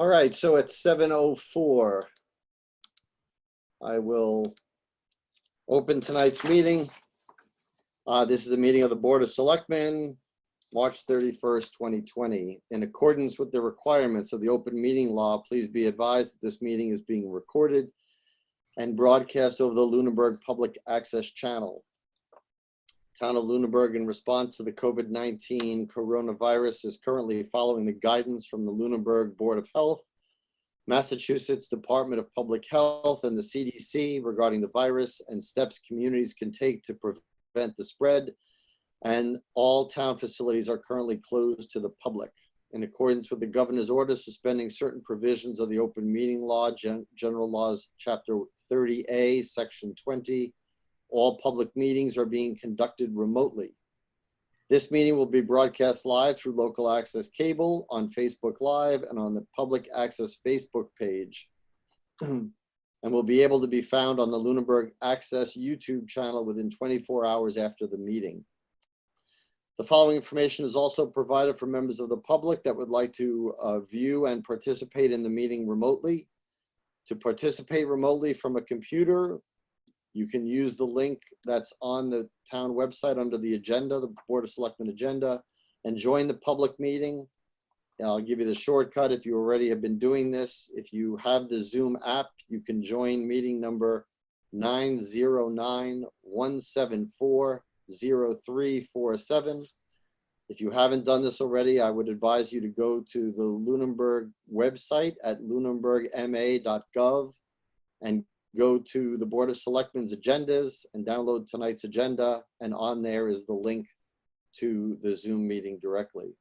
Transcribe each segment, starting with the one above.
All right, so it's 7:04. I will open tonight's meeting. This is a meeting of the Board of Selectmen, March 31st, 2020. In accordance with the requirements of the open meeting law, please be advised that this meeting is being recorded and broadcast over the Lunenburg Public Access Channel. Town of Lunenburg, in response to the COVID-19 coronavirus, is currently following the guidance from the Lunenburg Board of Health, Massachusetts Department of Public Health, and the CDC regarding the virus and steps communities can take to prevent the spread. And all town facilities are currently closed to the public. In accordance with the governor's order suspending certain provisions of the open meeting law, General Laws, Chapter 30A, Section 20, all public meetings are being conducted remotely. This meeting will be broadcast live through local access cable, on Facebook Live, and on the public access Facebook page, and will be able to be found on the Lunenburg Access YouTube channel within 24 hours after the meeting. The following information is also provided for members of the public that would like to view and participate in the meeting remotely. To participate remotely from a computer, you can use the link that's on the town website under the agenda, the Board of Selectmen agenda, and join the public meeting. I'll give you the shortcut if you already have been doing this. If you have the Zoom app, you can join meeting number 909-174-0347. If you haven't done this already, I would advise you to go to the Lunenburg website at lunenburgma.gov and go to the Board of Selectmen's agendas and download tonight's agenda, and on there is the link to the Zoom meeting directly.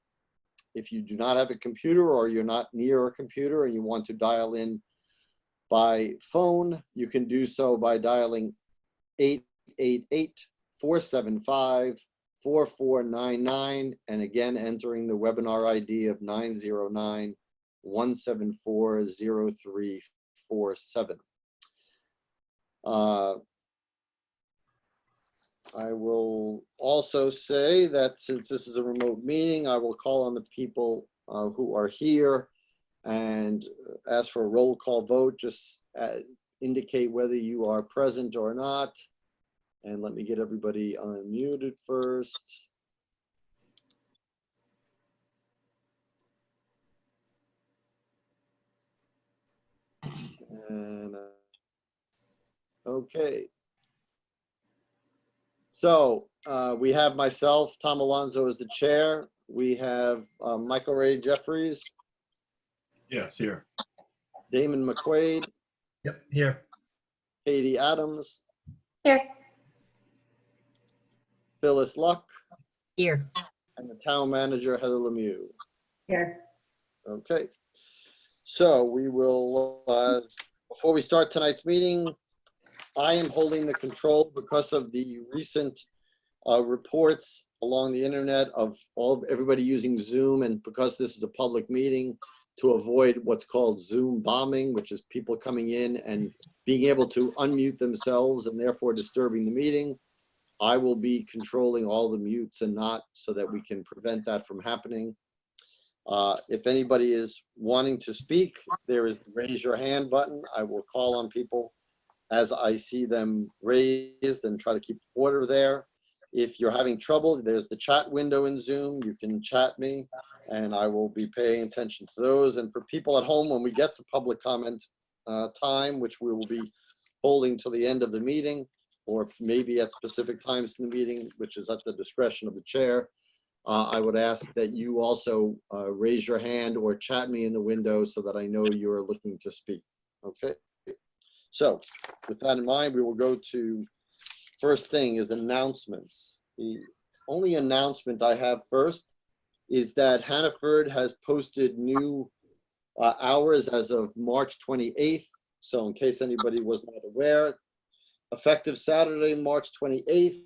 If you do not have a computer or you're not near a computer and you want to dial in by phone, you can do so by dialing 888-475-4499 and again entering the webinar ID of 909-174-0347. I will also say that since this is a remote meeting, I will call on the people who are here and ask for a roll call vote. Just indicate whether you are present or not. And let me get everybody unmuted first. And okay. So we have myself, Tom Alonso as the chair. We have Michael Ray Jeffries. Yes, here. Damon McQuaid. Yep, here. Katie Adams. Here. Phyllis Luck. Here. And the town manager, Heather Lemieux. Here. Okay. So we will, before we start tonight's meeting, I am holding the control because of the recent reports along the internet of everybody using Zoom, and because this is a public meeting, to avoid what's called Zoom bombing, which is people coming in and being able to unmute themselves and therefore disturbing the meeting. I will be controlling all the mutes and not, so that we can prevent that from happening. If anybody is wanting to speak, there is the raise your hand button. I will call on people as I see them raised and try to keep order there. If you're having trouble, there's the chat window in Zoom. You can chat me and I will be paying attention to those. And for people at home, when we get to public comment time, which we will be holding till the end of the meeting, or maybe at specific times in the meeting, which is at the discretion of the chair, I would ask that you also raise your hand or chat me in the window so that I know you're looking to speak. Okay. So with that in mind, we will go to first thing is announcements. The only announcement I have first is that Hannaford has posted new hours as of March 28th. So in case anybody was not aware, effective Saturday, March 28th,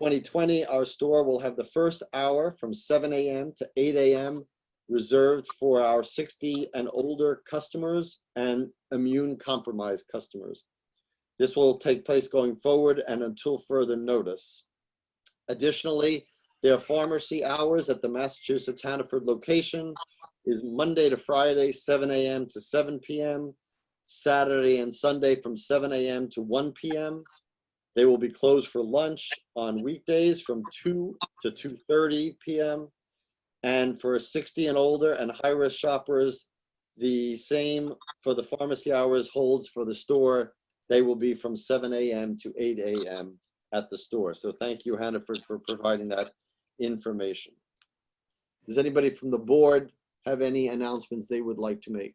2020, our store will have the first hour from 7 a.m. to 8 a.m. reserved for our 60 and older customers and immune compromised customers. This will take place going forward and until further notice. Additionally, there are pharmacy hours at the Massachusetts Hannaford location is Monday to Friday, 7 a.m. to 7 p.m., Saturday and Sunday from 7 a.m. to 1 p.m. They will be closed for lunch on weekdays from 2 to 2:30 p.m. And for 60 and older and high-risk shoppers, the same for the pharmacy hours holds for the store. They will be from 7 a.m. to 8 a.m. at the store. So thank you, Hannaford, for providing that information. Does anybody from the board have any announcements they would like to make?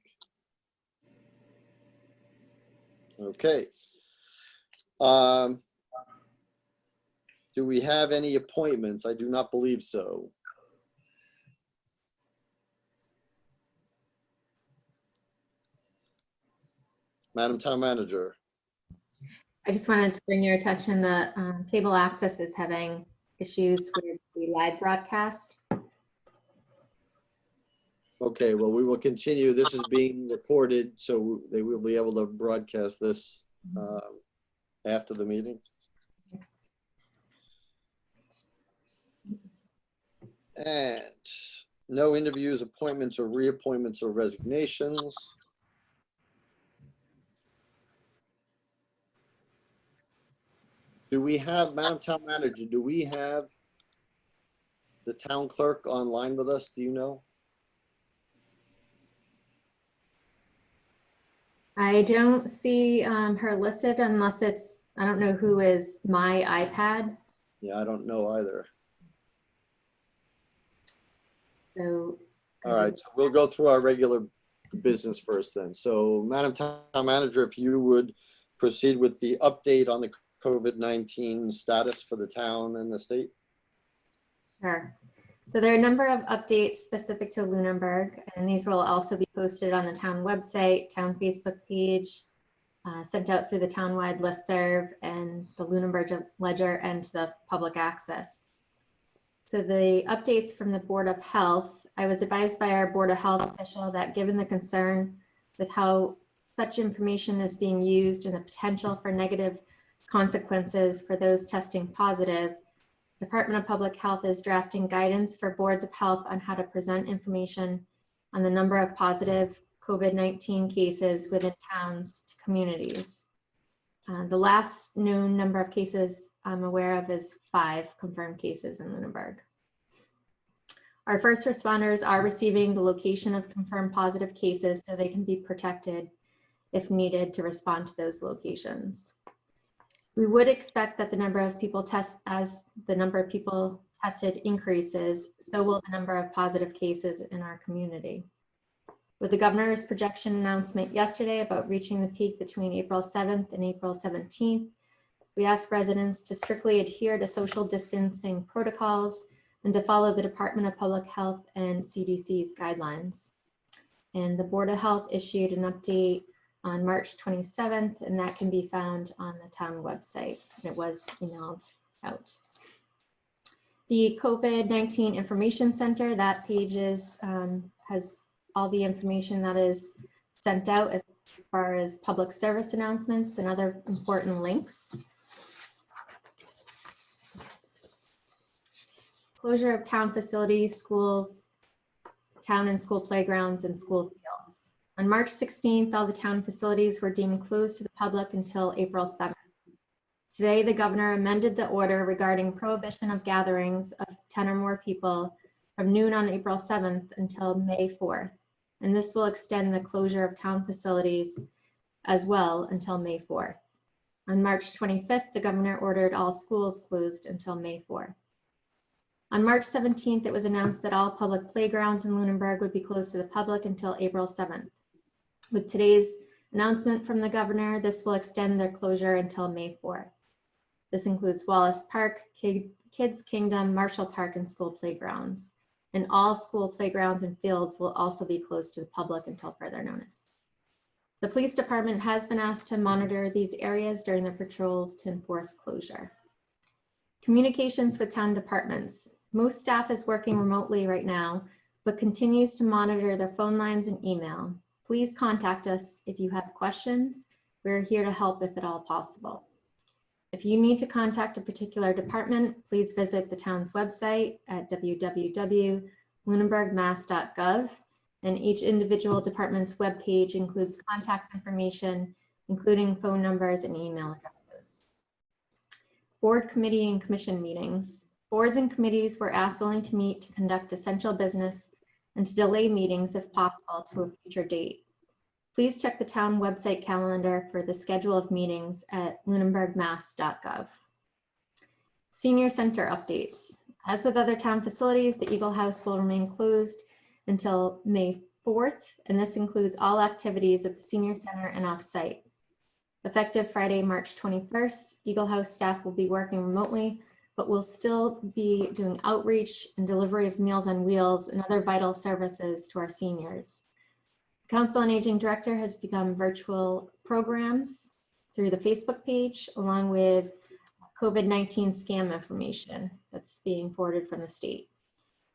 Okay. Do we have any appointments? I do not believe so. Madam Town Manager. I just wanted to bring your attention that cable access is having issues with the live broadcast. Okay, well, we will continue. This is being recorded, so they will be able to broadcast this after the meeting. And no interviews, appointments, or reappointments or resignations. Do we have, Madam Town Manager, do we have the town clerk online with us? Do you know? I don't see her listed unless it's, I don't know who is my iPad. Yeah, I don't know either. So. All right, so we'll go through our regular business first then. So Madam Town Manager, if you would proceed with the update on the COVID-19 status for the town and the state. Sure. So there are a number of updates specific to Lunenburg, and these will also be posted on the town website, town Facebook page, sent out through the townwide listserv and the Lunenburg Ledger and to the public access. So the updates from the Board of Health, I was advised by our Board of Health official that given the concern with how such information is being used and the potential for negative consequences for those testing positive, Department of Public Health is drafting guidance for boards of health on how to present information on the number of positive COVID-19 cases within towns to communities. The last known number of cases I'm aware of is 5 confirmed cases in Lunenburg. Our first responders are receiving the location of confirmed positive cases so they can be protected if needed to respond to those locations. We would expect that the number of people tested increases, so will the number of positive cases in our community. With the governor's projection announcement yesterday about reaching the peak between April 7th and April 17th, we ask residents to strictly adhere to social distancing protocols and to follow the Department of Public Health and CDC's guidelines. And the Board of Health issued an update on March 27th, and that can be found on the town website. It was emailed out. The COVID-19 Information Center, that page is, has all the information that is sent out as far as public service announcements and other important links. Closure of town facilities, schools, town and school playgrounds, and school fields. On March 16th, all the town facilities were deemed closed to the public until April 7th. Today, the governor amended the order regarding prohibition of gatherings of 10 or more people from noon on April 7th until May 4th. And this will extend the closure of town facilities as well until May 4th. On March 25th, the governor ordered all schools closed until May 4th. On March 17th, it was announced that all public playgrounds in Lunenburg would be closed to the public until April 7th. With today's announcement from the governor, this will extend their closure until May 4th. This includes Wallace Park, Kids Kingdom, Marshall Park, and school playgrounds. And all school playgrounds and fields will also be closed to the public until further notice. The police department has been asked to monitor these areas during their patrols to enforce closure. Communications with town departments. Most staff is working remotely right now, but continues to monitor their phone lines and email. Please contact us if you have questions. We're here to help if at all possible. If you need to contact a particular department, please visit the town's website at www.lunenburgmass.gov and each individual department's webpage includes contact information, including phone numbers and email addresses. Board, committee, and commission meetings. Boards and committees were asked only to meet to conduct essential business and to delay meetings if possible to a future date. Please check the town website calendar for the schedule of meetings at lunenburgmass.gov. Senior Center updates. As with other town facilities, the Eagle House will remain closed until May 4th, and this includes all activities at the Senior Center and off-site. Effective Friday, March 21st, Eagle House staff will be working remotely, but will still be doing outreach and delivery of Meals on Wheels and other vital services to our seniors. The Council on Aging Director has begun virtual programs through the Facebook page, along with COVID-19 scam information that's being forwarded from the state.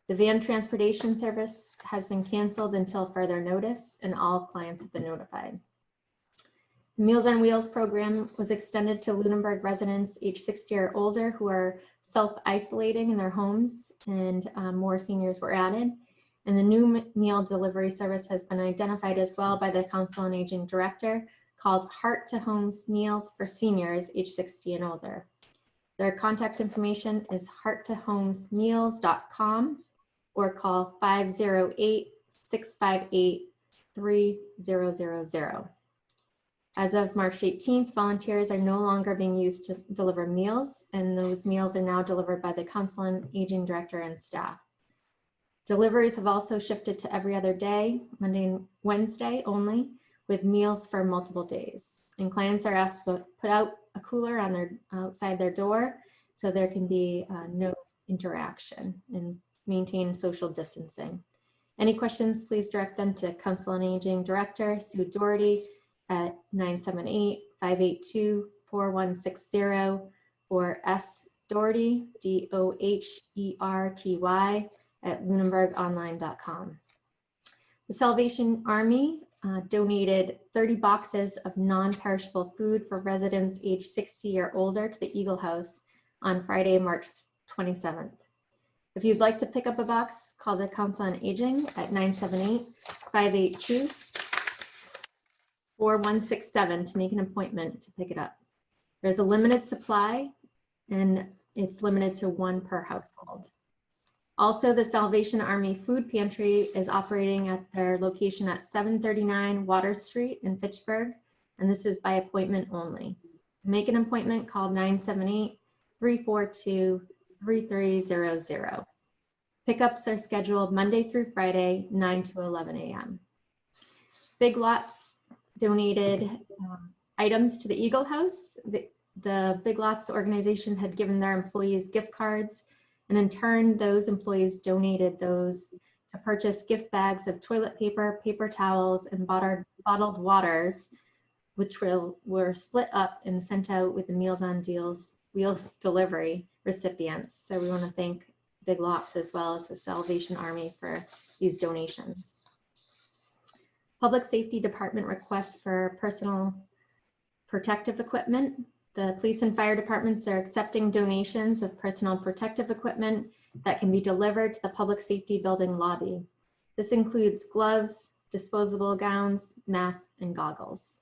The van transportation service has been canceled until further notice, and all clients have been notified. The Meals on Wheels program was extended to Lunenburg residents age 60 or older who are self-isolating in their homes, and more seniors were added. And the new meal delivery service has been identified as well by the Council on Aging Director, called Heart to Homes Meals for Seniors age 60 and older. Their contact information is hearttohomesmeals.com or call 508-658-3000. As of March 18th, volunteers are no longer being used to deliver meals, and those meals are now delivered by the Council on Aging Director and staff. Deliveries have also shifted to every other day, Monday and Wednesday only, with meals for multiple days. And clients are asked to put out a cooler on their outside their door so there can be no interaction and maintain social distancing. Any questions, please direct them to Council on Aging Director Sue Doherty at 978-582-4160 or S Doherty, DOHERTY at lunenburgonline.com. The Salvation Army donated 30 boxes of non-perishable food for residents age 60 or older to the Eagle House on Friday, March 27th. If you'd like to pick up a box, call the Council on Aging at 978-582-4167 to make an appointment to pick it up. There's a limited supply and it's limited to one per household. Also, the Salvation Army Food Pantry is operating at their location at 739 Water Street in Fitchburg, and this is by appointment only. To make an appointment, call 978-342-3300. Pickups are scheduled Monday through Friday, 9 to 11 a.m. Big Lots donated items to the Eagle House. The Big Lots organization had given their employees gift cards, and in turn, those employees donated those to purchase gift bags of toilet paper, paper towels, and bottled waters, which were split up and sent out with the Meals on Wheels delivery recipients. So we want to thank Big Lots as well as the Salvation Army for these donations. Public Safety Department requests for personal protective equipment. The police and fire departments are accepting donations of personal protective equipment that can be delivered to the public safety building lobby. This includes gloves, disposable gowns, masks, and goggles.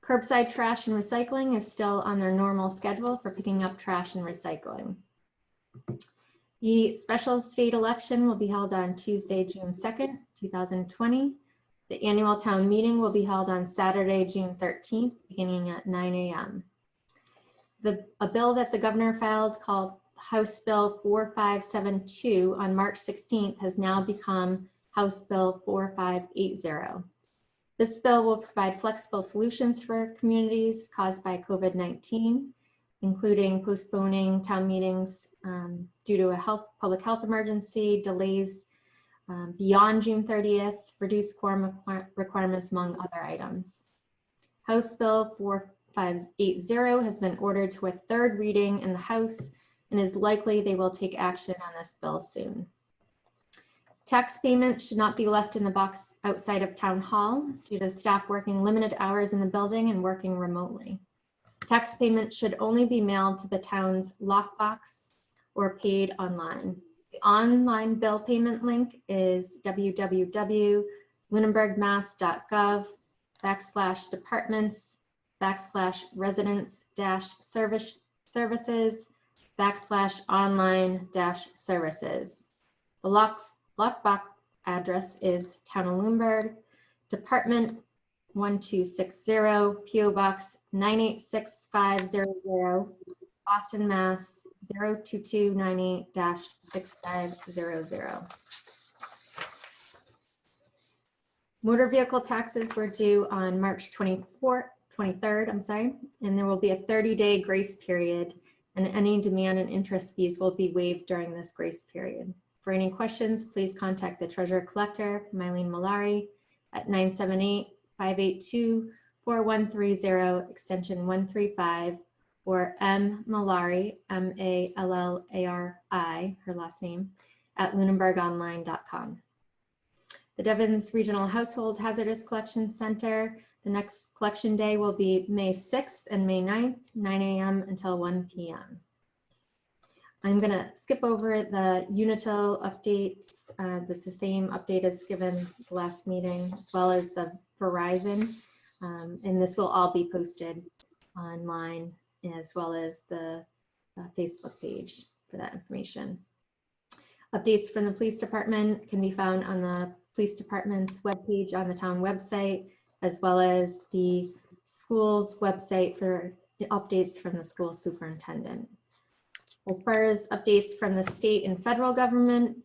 Curbside trash and recycling is still on their normal schedule for picking up trash and recycling. The special state election will be held on Tuesday, June 2nd, 2020. The annual town meeting will be held on Saturday, June 13th, beginning at 9 a.m. A bill that the governor filed called House Bill 4572 on March 16th has now become House Bill 4580. This bill will provide flexible solutions for communities caused by COVID-19, including postponing town meetings due to a public health emergency, delays beyond June 30th, reduced quorum requirements, among other items. House Bill 4580 has been ordered to a third reading in the House, and is likely they will take action on this bill soon. Tax payments should not be left in the box outside of Town Hall due to staff working limited hours in the building and working remotely. Tax payments should only be mailed to the town's lockbox or paid online. The online bill payment link is www.lunenburg-residence-services/online-services. The lockbox address is Town of Lunenburg, Department 1260, PO Box 986-500, Boston, Mass. 02298-6500. Motor vehicle taxes were due on March 23rd, and there will be a 30-day grace period, and any demand and interest fees will be waived during this grace period. For any questions, please contact the Treasurer Collector, Mylene Malari, at 978-582-4130, extension 135, or M. Malari, M-A-L-L-A-R-I, her last name, at lunenburgonline.com. The Devens Regional Household Hazardous Collection Center, the next collection day will be May 6th and May 9th, 9 a.m. until 1 p.m. I'm going to skip over the Unitil updates. That's the same update as given the last meeting, as well as the Verizon. And this will all be posted online, as well as the Facebook page for that information. Updates from the police department can be found on the police department's webpage on the town website, as well as the school's website for updates from the school superintendent. As far as updates from the state and federal government,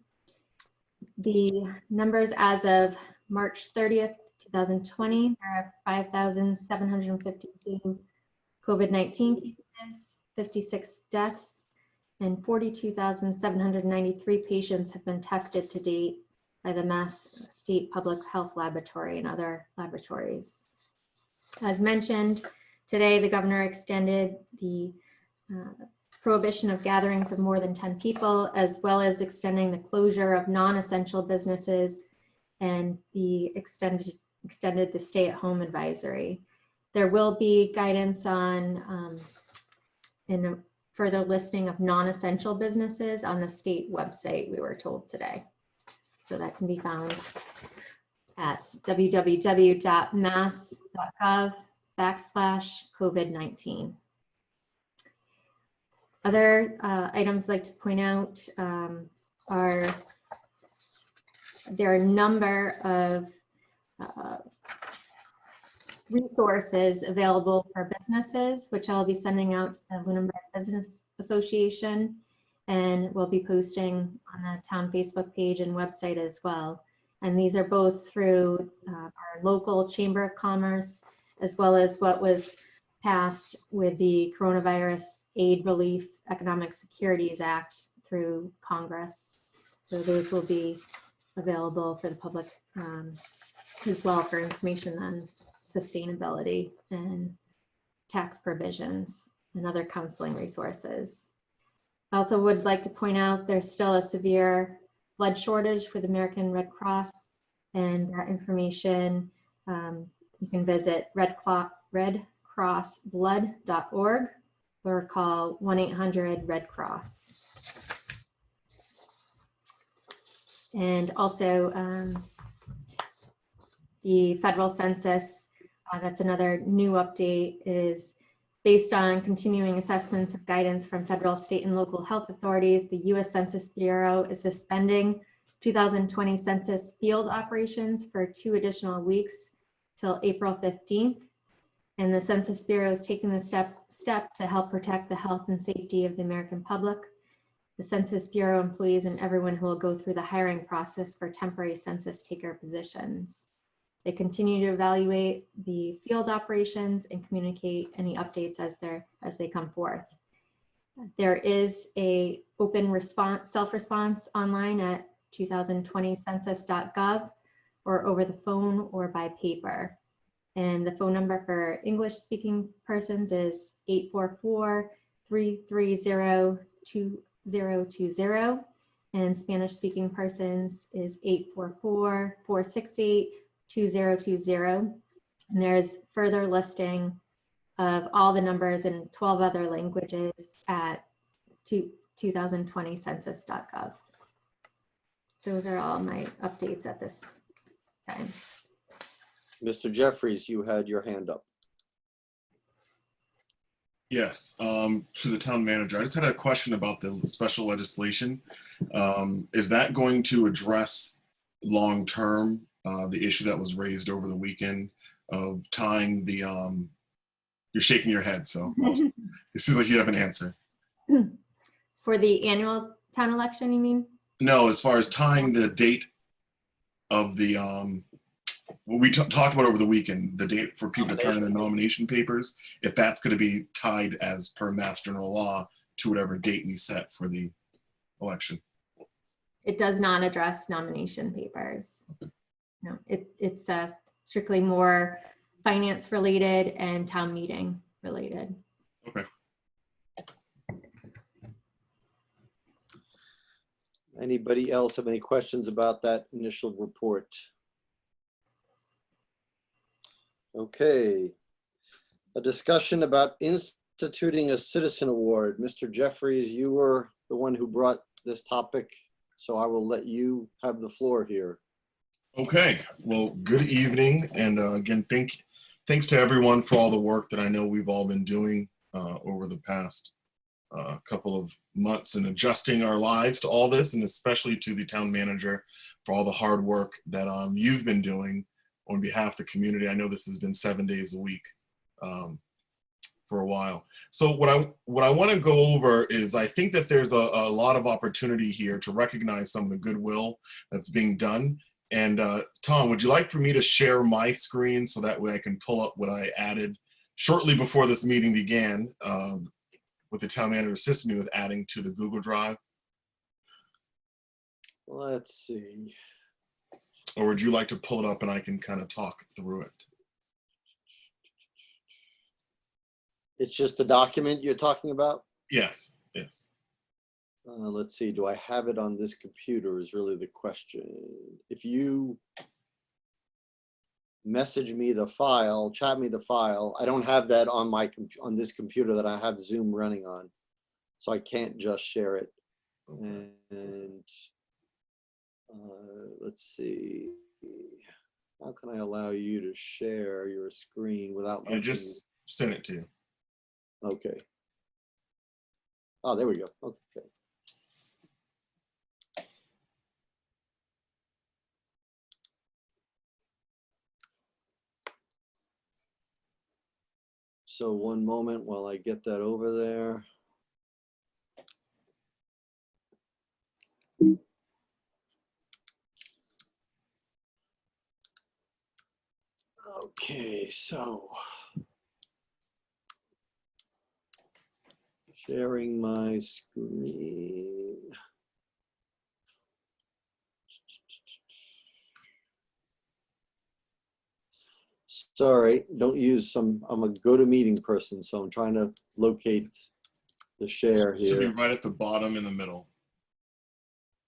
the numbers as of March 30th, 2020, there are 5,752 COVID-19 cases, 56 deaths, and 42,793 patients have been tested to date by the Mass State Public Health Laboratory and other laboratories. As mentioned, today the governor extended the prohibition of gatherings of more than 10 people, as well as extending the closure of non-essential businesses, and the extended the stay-at-home advisory. There will be guidance on and a further listing of non-essential businesses on the state website, we were told today. So that can be found at www.mass.gov/COVID-19. Other items I'd like to point out are there are a number of resources available for businesses, which I'll be sending out to the Lunenburg Business Association, and we'll be posting on the town Facebook page and website as well. And these are both through our local Chamber of Commerce, as well as what was passed with the Coronavirus Aid Relief Economic Securities Act through Congress. So those will be available for the public as well for information on sustainability and tax provisions and other counseling resources. I also would like to point out there's still a severe blood shortage with American Red Cross, and that information you can visit redcrossblood.org or call 1-800-RED-CROSS. And also the federal census, that's another new update, is based on continuing assessments of guidance from federal, state, and local health authorities. The U.S. Census Bureau is suspending 2020 census field operations for 2 additional weeks till April 15th. And the Census Bureau is taking the step to help protect the health and safety of the American public. The Census Bureau employees and everyone who will go through the hiring process for temporary census taker positions. They continue to evaluate the field operations and communicate any updates as they come forth. There is a open response, self-response online at 2020census.gov or over the phone or by paper. And the phone number for English-speaking persons is 844-330-2020, and Spanish-speaking persons is 844-468-2020. And there's further listing of all the numbers in 12 other languages at 2020census.gov. those are all my updates at this time. Mr. Jeffries, you had your hand up. Yes, to the town manager. I just had a question about the special legislation. Is that going to address long-term the issue that was raised over the weekend of tying the, you're shaking your head, so it seems like you have an answer. For the annual town election, you mean? No, as far as tying the date of the, what we talked about over the weekend, the date for people to turn in their nomination papers, if that's going to be tied as per Mass General Law to whatever date we set for the election. It does not address nomination papers. No, it's strictly more finance related and town meeting related. Okay. Anybody else have any questions about that initial report? Okay. A discussion about instituting a citizen award. Mr. Jeffries, you were the one who brought this topic, so I will let you have the floor here. Okay, well, good evening. And again, thanks to everyone for all the work that I know we've all been doing over the past couple of months and adjusting our lives to all this, and especially to the town manager for all the hard work that you've been doing on behalf of the community. I know this has been 7 days a week for a while. So what I want to go over is I think that there's a lot of opportunity here to recognize some of the goodwill that's being done. And Tom, would you like for me to share my screen so that way I can pull up what I added shortly before this meeting began with the town manager assisting me with adding to the Google Drive? Let's see. Or would you like to pull it up and I can kind of talk through it? It's just the document you're talking about? Yes, yes. Let's see, do I have it on this computer is really the question. If you message me the file, chat me the file, I don't have that on my on this computer that I have Zoom running on, so I can't just share it. Okay. And let's see, how can I allow you to share your screen without I just sent it to you. Okay. Oh, there we go. Okay. So one moment while I get that over there. Okay, so sharing my screen. Sorry, don't use some, I'm a go-to-meeting person, so I'm trying to locate the share It should be here. right at the bottom in the middle.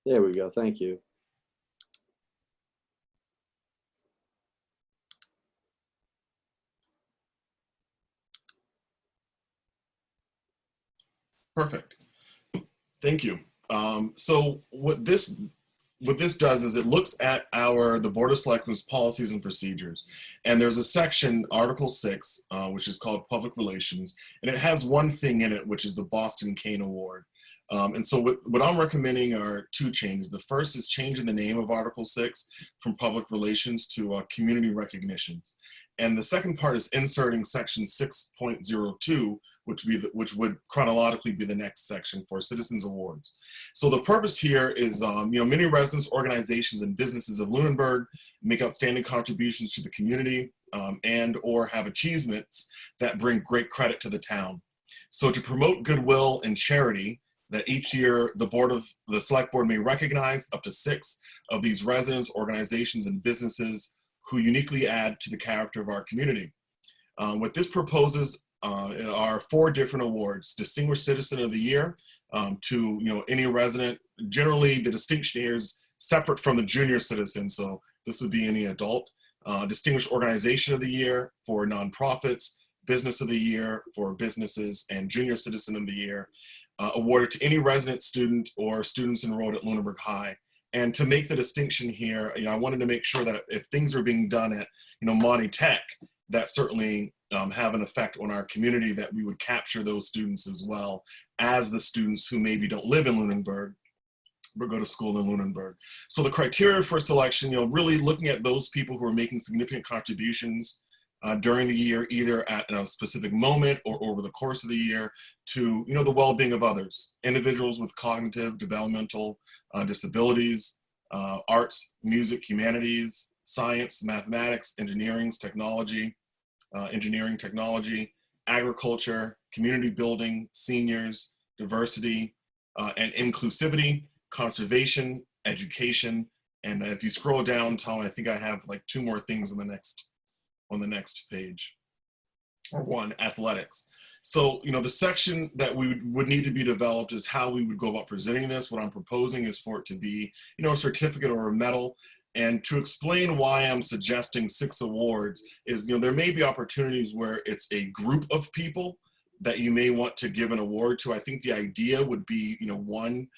There we go, thank you. Perfect. Thank you. So what this does is it looks at the Board of Selectmen's policies and procedures. And there's a section, Article 6, which is called Public Relations. And it has one thing in it, which is the Boston Cane Award. And so what I'm recommending are two changes. The first is changing the name of Article 6 from Public Relations to Community Recognitions. And the second part is inserting section 6.02, which would chronologically be the next section for Citizens Awards. So the purpose here is, many residents, organizations, and businesses of Lunenburg make outstanding contributions to the community and or have achievements that bring great credit to the town. So to promote goodwill and charity, that each year the Select Board may recognize up to 6 of these residents, organizations, and businesses who uniquely add to the character of our community. What this proposes are 4 different awards: Distinguished Citizen of the Year to any resident. Generally, the distinction here is separate from the junior citizen, so this would be any adult. Distinguished Organization of the Year for nonprofits, Business of the Year for businesses, and Junior Citizen of the Year awarded to any resident student or students enrolled at Lunenburg High. And to make the distinction here, I wanted to make sure that if things are being done at, Monty Tech, that certainly have an effect on our community, that we would capture those students as well as the students who maybe don't live in Lunenburg but go to school in Lunenburg. So the criteria for selection, really looking at those people who are making significant contributions during the year, either at a specific moment or over the course of the year, to the well-being of others, individuals with cognitive, developmental disabilities, arts, music, humanities, science, mathematics, engineering, technology, agriculture, community building, seniors, diversity, and inclusivity, conservation, education, and if you scroll down, Tom, I think I have like 2 more things on the next page, or 1, athletics. So, the section that we would need to be developed is how we would go about presenting this. What I'm proposing is for it to be, a certificate or a medal. And to explain why I'm suggesting 6 awards is, there may be opportunities where it's a group of people that you may want to give an award to. I think the idea would be, 1,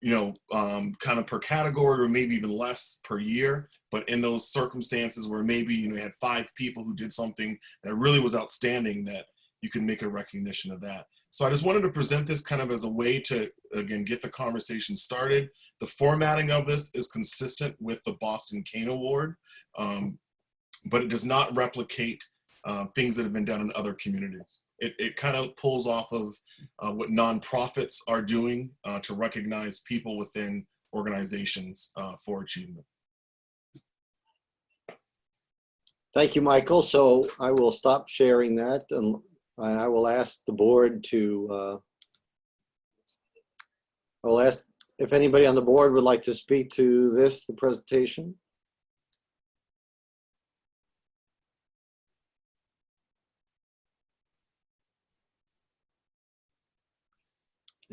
kind of per category, or maybe even less per year. But in those circumstances where maybe, you had 5 people who did something that really was outstanding, that you can make a recognition of that. So I just wanted to present this kind of as a way to, again, get the conversation started. The formatting of this is consistent with the Boston Cane Award, but it does not replicate things that have been done in other communities. It kind of pulls off of what nonprofits are doing to recognize people within organizations for achievement. Thank you, Michael. So I will stop sharing that, and I will ask the board to, I will ask if anybody on the board would like to speak to the presentation.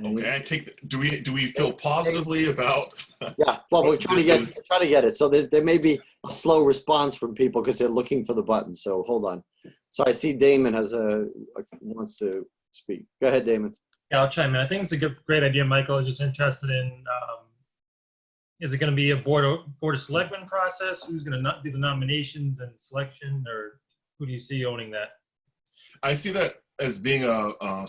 Okay, I take. Do we feel positively about? Yeah, well, we're trying to get it. So there may be a slow response from people because they're looking for the button. So hold on. So I see Damon wants to speak. Go ahead, Damon. Yeah, I'll chime in. I think it's a great idea, Michael. I was just interested in, is it going to be a board of selectmen process? Who's going to do the nominations and selection, or who do you see owning that? I see that as being a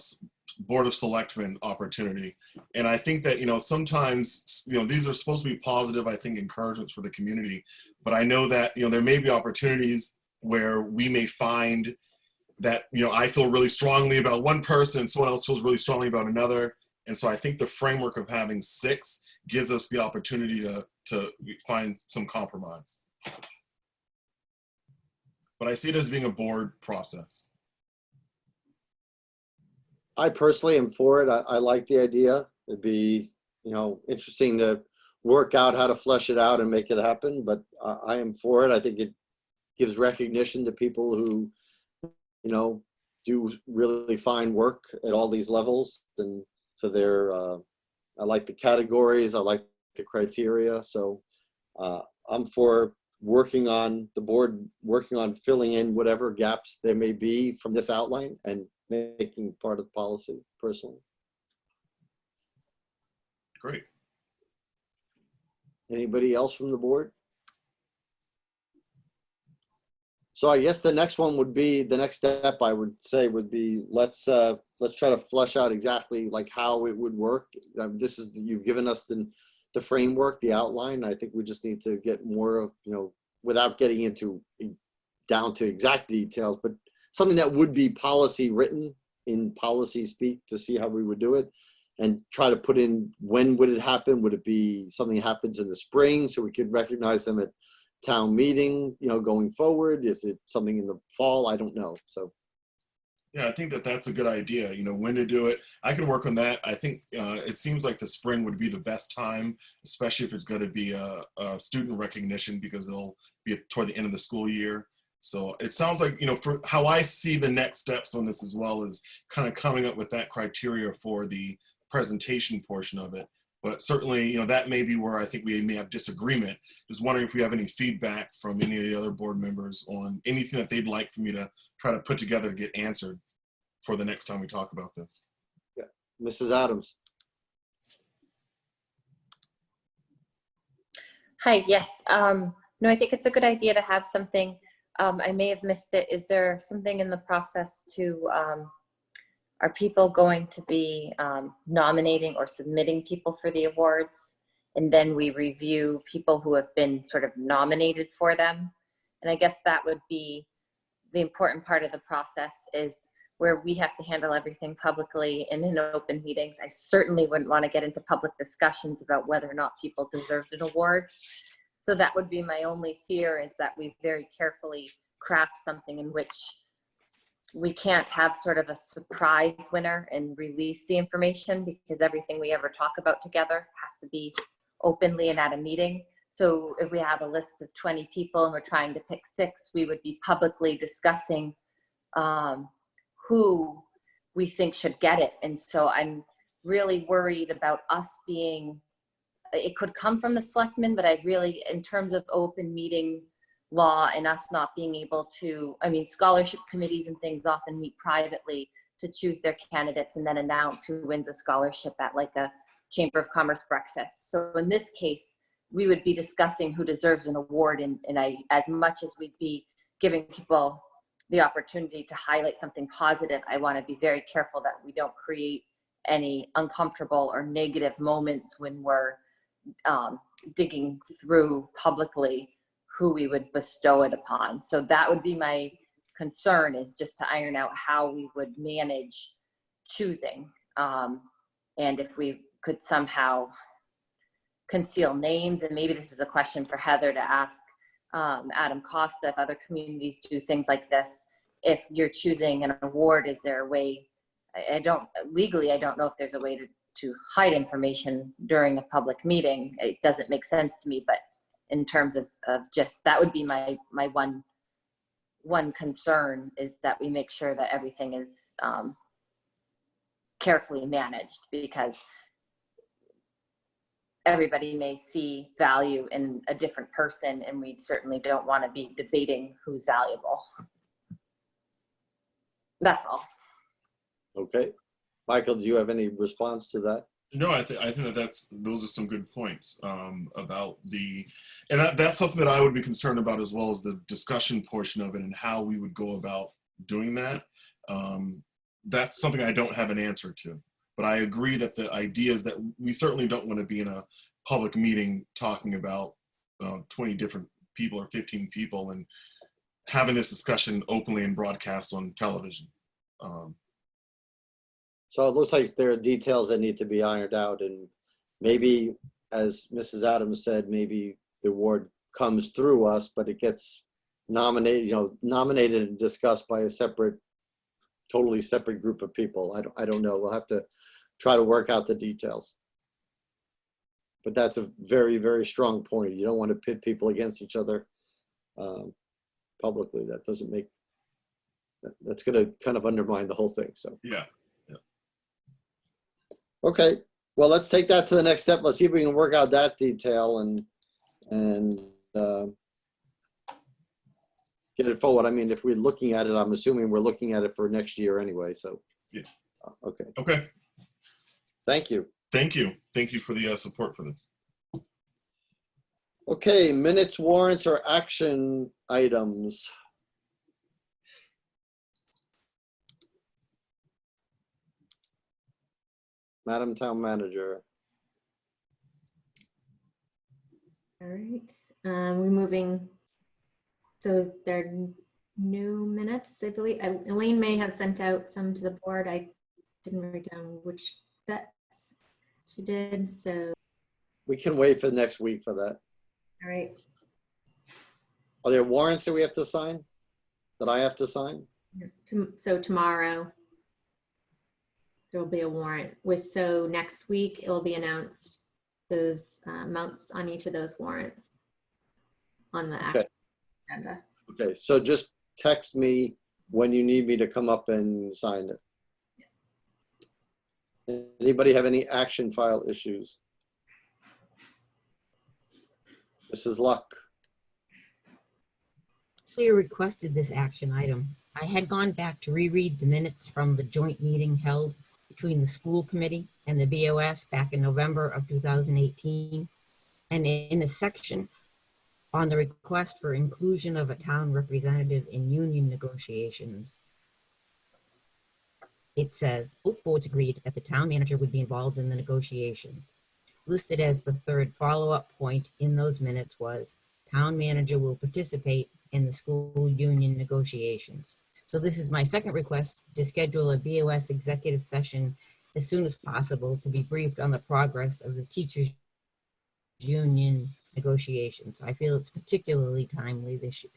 board of selectmen opportunity, and I think that sometimes these are supposed to be positive, I think, encouragements for the community, but I know that there may be opportunities where we may find that I feel really strongly about one person, someone else feels really strongly about another, and so I think the framework of having 6 gives us the opportunity to find some compromise. But I see it as being a board process. I personally am for it. I like the idea. It'd be, interesting to work out how to flesh it out and make it happen, but I am for it. I think it gives recognition to people who, do really fine work at all these levels, and for their, I like the categories, I like the criteria. So I'm for working on the board, working on filling in whatever gaps there may be from this outline and making part of the policy personally. Great. Anybody else from the board? So I guess the next one would be, the next step I would say would be, let's try to flesh out exactly like how it would work. You've given us the framework, the outline. I think we just need to get more of, without getting down to exact details, but something that would be policy written in policy speak to see how we would do it, and try to put in, when would it happen? Would it be something that happens in the spring so we could recognize them at town meeting, going forward? Is it something in the fall? I don't know. So yeah, I think that's a good idea. When to do it. I can work on that. I think it seems like the spring would be the best time, especially if it's going to be a student recognition, because they'll be toward the end of the school year. So it sounds like, for how I see the next steps on this as well, is kind of coming up with that criteria for the presentation portion of it. But certainly, that may be where I think we may have disagreement. Just wondering if we have any feedback from any of the other board members on anything that they'd like for me to try to put together to get answered for the next time we talk about this. yeah, Mrs. Adams. Hi, yes. No, I think it's a good idea to have something. I may have missed it. Is there something in the process to, are people going to be nominating or submitting people for the awards? And then we review people who have been sort of nominated for them. And I guess that would be the important part of the process, is where we have to handle everything publicly and in open meetings. I certainly wouldn't want to get into public discussions about whether or not people deserved an award. So that would be my only fear, is that we very carefully craft something in which we can't have sort of a surprise winner and release the information, because everything we ever talk about together has to be openly and at a meeting. So if we have a list of 20 people and we're trying to pick 6, we would be publicly discussing who we think should get it. And so I'm really worried about us being, it could come from the selectmen, but I really, in terms of open meeting law and us not being able to, I mean, scholarship committees and things often meet privately to choose their candidates and then announce who wins a scholarship at like a Chamber of Commerce breakfast. So in this case, we would be discussing who deserves an award, and I, as much as we'd be giving people the opportunity to highlight something positive, I want to be very careful that we don't create any uncomfortable or negative moments when we're digging through publicly who we would bestow it upon. So that would be my concern, is just to iron out how we would manage choosing. And if we could somehow conceal names, and maybe this is a question for Heather to ask Adam Costa, if other communities do things like this. If you're choosing an award, is there a way, legally, I don't know if there's a way to hide information during a public meeting. It doesn't make sense to me, but in terms of just, that would be my one concern, is that we make sure that everything is carefully managed, because everybody may see value in a different person, and we certainly don't want to be debating who's valuable. That's all. Okay. Michael, do you have any response to that? No, I think that those are some good points about that's something that I would be concerned about, as well as the discussion portion of it and how we would go about doing that. That's something I don't have an answer to. But I agree that the idea is that we certainly don't want to be in a public meeting talking about 20 different people or 15 people and having this discussion openly and broadcast on television. So it looks like there are details that need to be ironed out, and maybe, as Mrs. Adams said, maybe the award comes through us, but it gets nominated and discussed by a totally separate group of people. I don't know. We'll have to try to work out the details. But that's a very, very strong point. You don't want to pit people against each other publicly. That doesn't make, that's going to kind of undermine the whole thing. So Yeah. Okay, well, let's take that to the next step. Let's see if we can work out that detail and get it forward. I mean, if we're looking at it, I'm assuming we're looking at it for next year anyway, so. Yeah. Okay, Okay. thank you. Thank you. Thank you for the support for this. Okay, minutes, warrants, or action items. Madam Town Manager. All right, we're moving. So there are new minutes, I believe. Elaine may have sent out some to the board. I didn't write down which sets she did, so. We can wait for next week for that. All right. Are there warrants that we have to sign? That I have to sign? So tomorrow, there'll be a warrant. So next week, it will be announced, those amounts on each of those warrants on the Okay. agenda. Okay, so just text me when you need me to come up and sign it. Anybody have any action file issues? Mrs. Luck. Clear requested this action item. I had gone back to reread the minutes from the joint meeting held between the school committee and the BOS back in November of 2018. And in a section on the request for inclusion of a town representative in union negotiations, it says both boards agreed that the town manager would be involved in the negotiations. Listed as the third follow-up point in those minutes was town manager will participate in the school union negotiations. So this is my second request to schedule a BOS executive session as soon as possible to be briefed on the progress of the teachers union negotiations. I feel it's particularly timely this year.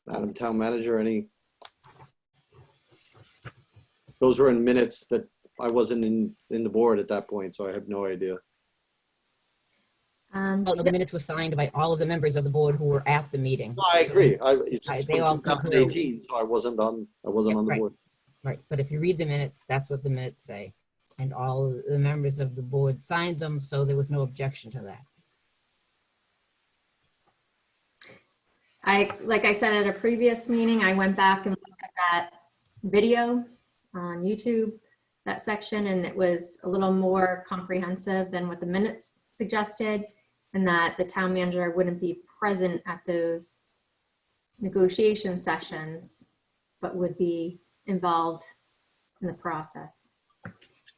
Madam Town Manager, any? Those were in minutes that I wasn't in the board at that point, so I have no idea. Well, the minutes were signed by all of the members of the board who were at the meeting. No, I So- agree. It's just they from all 2018, so I wasn't on the right. board. Right, but if you read the minutes, that's what the minutes say. And all the members of the board signed them, so there was no objection to that. Like I said at a previous meeting, I went back and looked at that video on YouTube, that section, and it was a little more comprehensive than what the minutes suggested, and that the town manager wouldn't be present at those negotiation sessions, but would be involved in the process.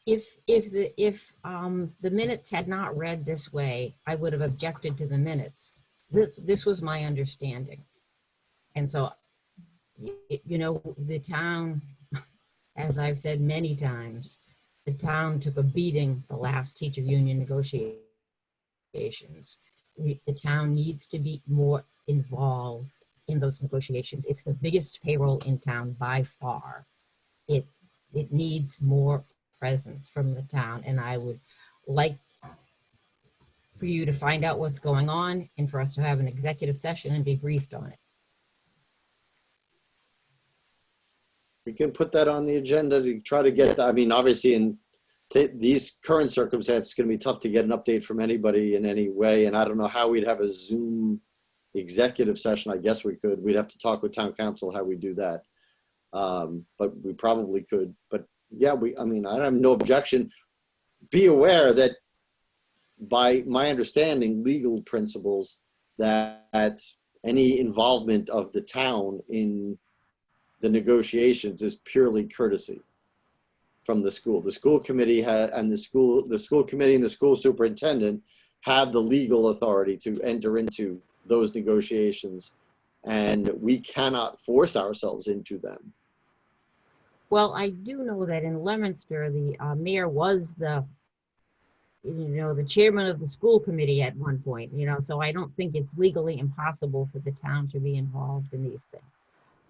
If the minutes had not read this way, I would have objected to the minutes. This was my understanding. And so, you know, the town, as I've said many times, the town took a beating the last teacher union negotiations. The town needs to be more involved in those negotiations. It's the biggest payroll in town by far. It needs more presence from the town, and I would like for you to find out what's going on and for us to have an executive session and be briefed on it. We can put that on the agenda to try to get, I mean, obviously in these current circumstances, it's going to be tough to get an update from anybody in any way. And I don't know how we'd have a Zoom executive session. I guess we could. We'd have to talk with town council how we do that. But we probably could. But yeah, I mean, I have no objection. Be aware that by my understanding, legal principles, that any involvement of the town in the negotiations is purely courtesy from the school. The school committee and the school committee and the school superintendent have the legal authority to enter into those negotiations, and we cannot force ourselves into them. Well, I do know that in Leominster, the mayor was the chairman of the school committee at one point, so I don't think it's legally impossible for the town to be involved in these things.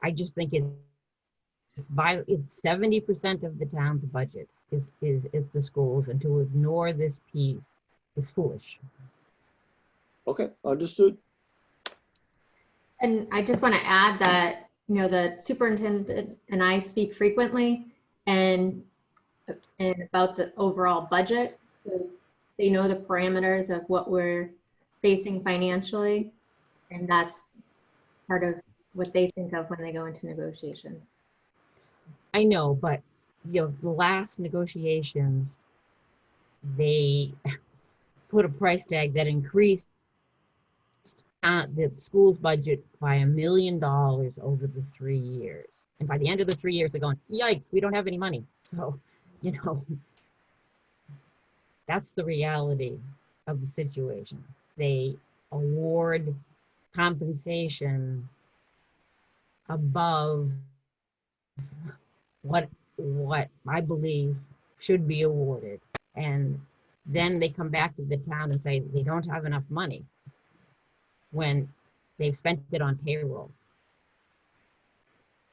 I just think it's 70% of the town's budget is the schools, and to ignore this piece is foolish. Okay, understood. And I just want to add that, the superintendent and I speak frequently and about the overall budget. So they know the parameters of what we're facing financially, and that's part of what they think of when they go into negotiations. I know, but the last negotiations, they put a price tag that increased the school's budget by $1 million over the 3 years. And by the end of the 3 years, they're going, yikes, we don't have any money. So, that's the reality of the situation. They award compensation above what I believe should be awarded. And then they come back to the town and say they don't have enough money when they've spent it on payroll.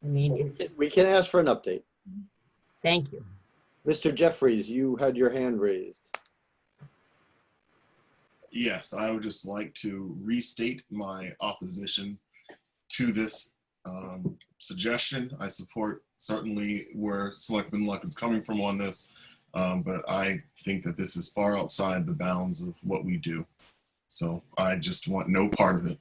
I mean, We can ask for an update. Thank you. Mr. Jeffries, you had your hand raised. Yes, I would just like to restate my opposition to this suggestion. I support certainly where Selectman Luck is coming from on this, but I think that this is far outside the bounds of what we do. So I just want no part of it.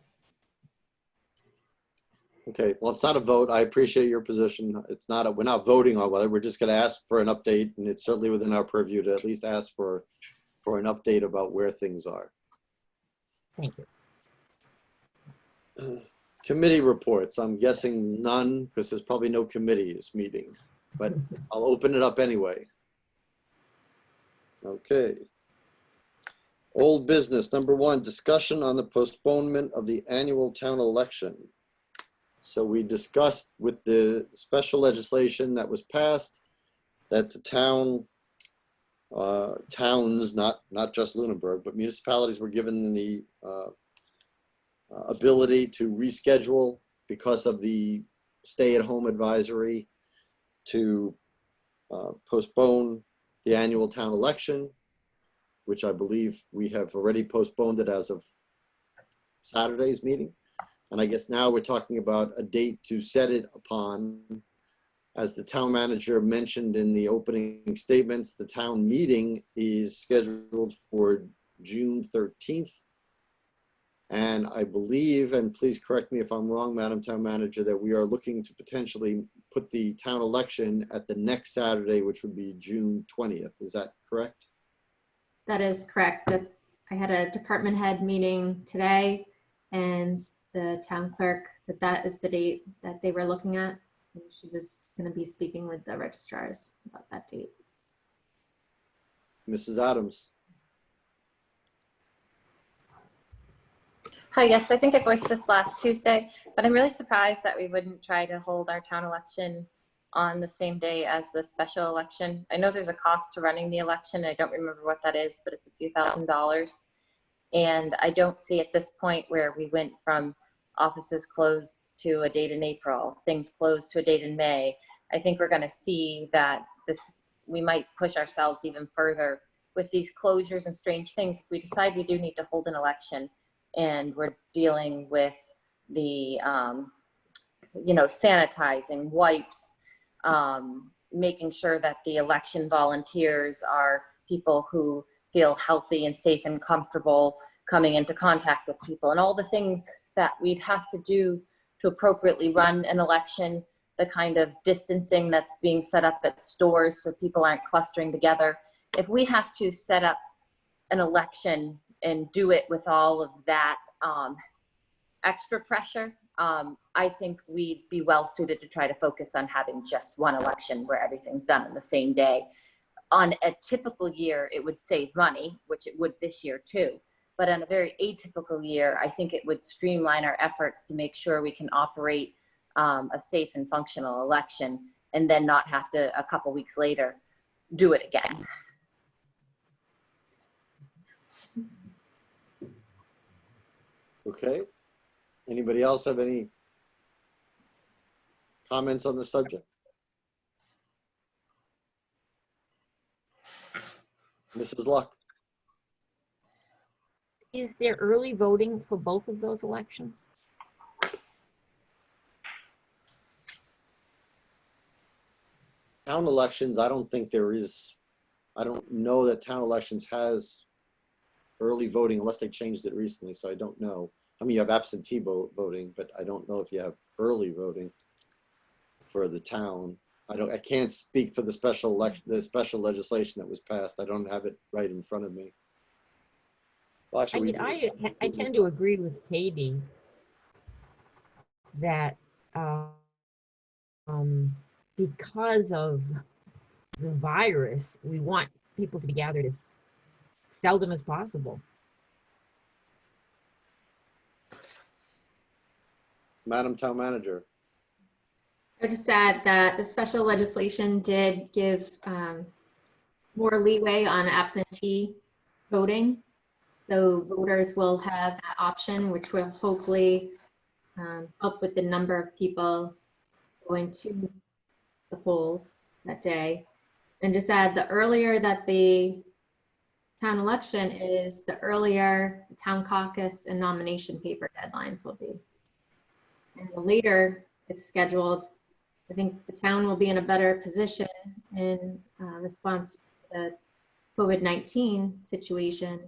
Okay, well, it's not a vote. I appreciate your position. It's not, we're not voting on whether, we're just gonna ask for an update, and it's certainly within our purview to at least ask for an update about where things are. Thank you. Committee reports, I'm guessing none, because there's probably no committees meeting, but I'll open it up anyway. Okay. Old business, number 1, discussion on the postponement of the annual town election. So we discussed with the special legislation that was passed that the towns, not just Lunenburg, but municipalities were given the ability to reschedule because of the stay-at-home advisory to postpone the annual town election, which I believe we have already postponed it as of Saturday's meeting. And I guess now we're talking about a date to set it upon. As the town manager mentioned in the opening statements, the town meeting is scheduled for June 13th. And I believe, and please correct me if I'm wrong, Madam Town Manager, that we are looking to potentially put the town election at the next Saturday, which would be June 20th. Is that correct? That is correct. I had a department head meeting today, and the town clerk said that is the date that they were looking at. And she was going to be speaking with the registrars about that date. Mrs. Adams. Hi, yes, I think I voiced this last Tuesday, but I'm really surprised that we wouldn't try to hold our town election on the same day as the special election. I know there's a cost to running the election. I don't remember what that is, but it's a few $1,000s. And I don't see at this point where we went from offices closed to a date in April, things closed to a date in May. I think we're going to see that we might push ourselves even further with these closures and strange things. If we decide we do need to hold an election and we're dealing with the, sanitizing, wipes, making sure that the election volunteers are people who feel healthy and safe and comfortable coming into contact with people, and all the things that we'd have to do to appropriately run an election, the kind of distancing that's being set up at stores so people aren't clustering together. If we have to set up an election and do it with all of that extra pressure, I think we'd be well suited to try to focus on having just one election where everything's done on the same day. On a typical year, it would save money, which it would this year too. But on a very atypical year, I think it would streamline our efforts to make sure we can operate a safe and functional election and then not have to, a couple weeks later, do it again. Okay. Anybody else have any comments on the subject? Mrs. Luck. Is there early voting for both of those elections? Town elections, I don't think there is, I don't know that town elections has early voting unless they changed it recently, so I don't know. I mean, you have absentee voting, but I don't know if you have early voting for the town. I can't speak for the special legislation that was passed. I don't have it right in front of me. Well, actually, I tend to agree with Katie that because of the virus, we want people to be gathered as seldom as possible. Madam Town Manager. I would just add that the special legislation did give more leeway on absentee voting. So voters will have that option, which will hopefully help with the number of people going to the polls that day. And just add, the earlier that the town election is, the earlier the town caucus and nomination paper deadlines will be. And the later it's scheduled, I think the town will be in a better position in response to the COVID-19 situation.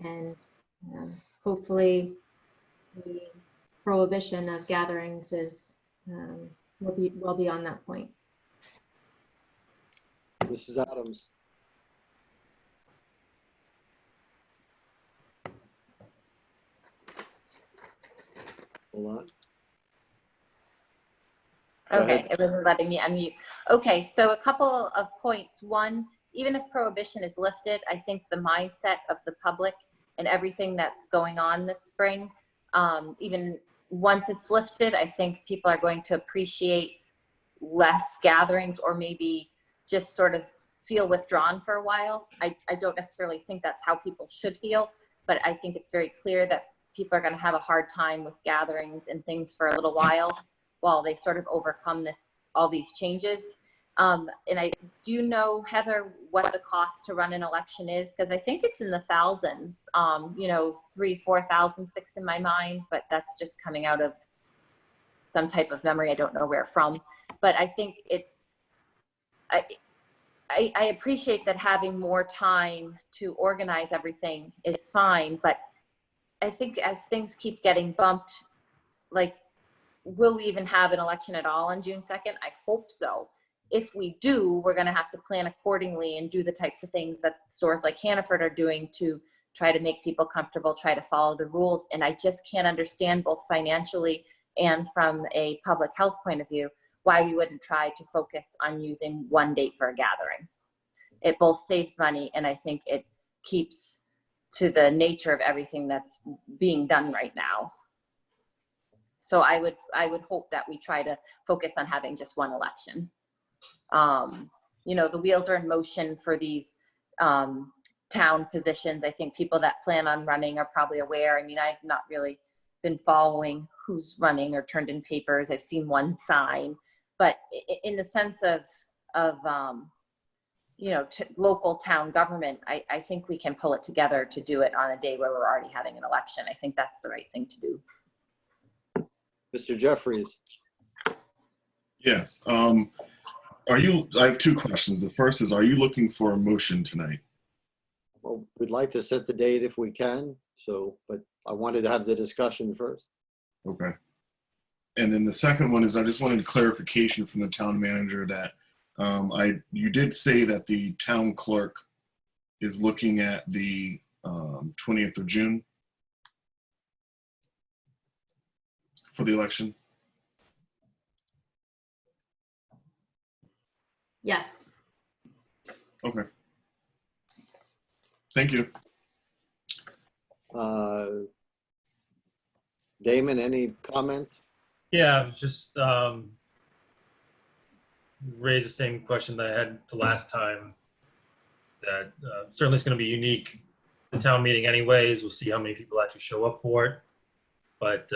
And hopefully we prohibition of gatherings is, will be on that point. Mrs. Adams. Hold on. Go Okay, ahead. it wasn't letting me unmute. Okay, so a couple of points. One, even if prohibition is lifted, I think the mindset of the public and everything that's going on this spring, even once it's lifted, I think people are going to appreciate less gatherings, or maybe just sort of feel withdrawn for a while. I don't necessarily think that's how people should feel, but I think it's very clear that people are going to have a hard time with gatherings and things for a little while they sort of overcome all these changes. And do you know, Heather, what the cost to run an election is? Because I think it's in the thousands. 3,000-4,000 sticks in my mind, but that's just coming out of some type of memory. I don't know where from, but I think I appreciate that having more time to organize everything is fine, but I think as things keep getting bumped, like, will we even have an election at all on June 2nd? I hope so. If we do, we're going to have to plan accordingly and do the types of things that stores like Hannaford are doing to try to make people comfortable, try to follow the rules. And I just can't understand, both financially and from a public health point of view, why we wouldn't try to focus on using one date for a gathering. It both saves money, and I think it keeps to the nature of everything that's being done right now. So I would hope that we try to focus on having just one election. The wheels are in motion for these town positions. I think people that plan on running are probably aware. I mean, I've not really been following who's running or turned in papers. I've seen one sign, but in the sense of local town government, I think we can pull it together to do it on a day where we're already having an election. I think that's the right thing to do. Mr. Jeffries. Yes. I have two questions. The first is, are you looking for a motion tonight? Well, we'd like to set the date if we can, but I wanted to have the discussion first. Okay. And then the second one is, I just wanted clarification from the town manager that you did say that the town clerk is looking at the 20th of June for the election. Yes. Okay. Thank you. Damon, any comment? Yeah, just raise the same question that I had the last time. That certainly is going to be unique. The town meeting anyways, we'll see how many people actually show up for it. But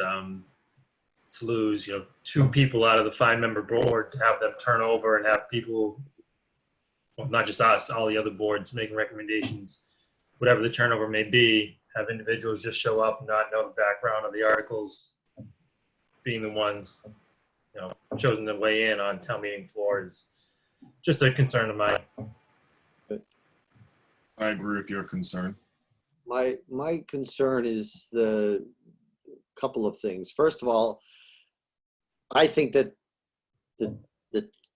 to lose, 2 people out of the 5-member board, to have them turn over and have people, well, not just us, all the other boards making recommendations, whatever the turnover may be, have individuals just show up and not know the background of the articles, being the ones, chosen to weigh in on town meeting floor is just a concern of mine. I agree with your concern. My concern is the couple of things. First of all, I think that the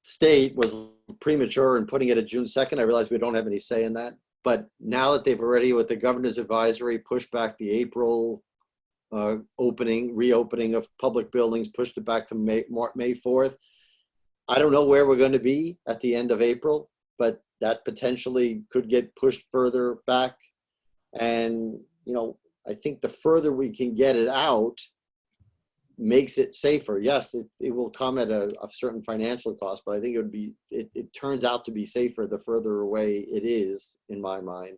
state was premature in putting it at June 2nd. I realize we don't have any say in that, but now that they've already, with the governor's advisory, pushed back the April reopening of public buildings, pushed it back to May 4th. I don't know where we're going to be at the end of April, but that potentially could get pushed further back. And, I think the further we can get it out makes it safer. Yes, it will come at a certain financial cost, but I think it turns out to be safer the further away it is, in my mind.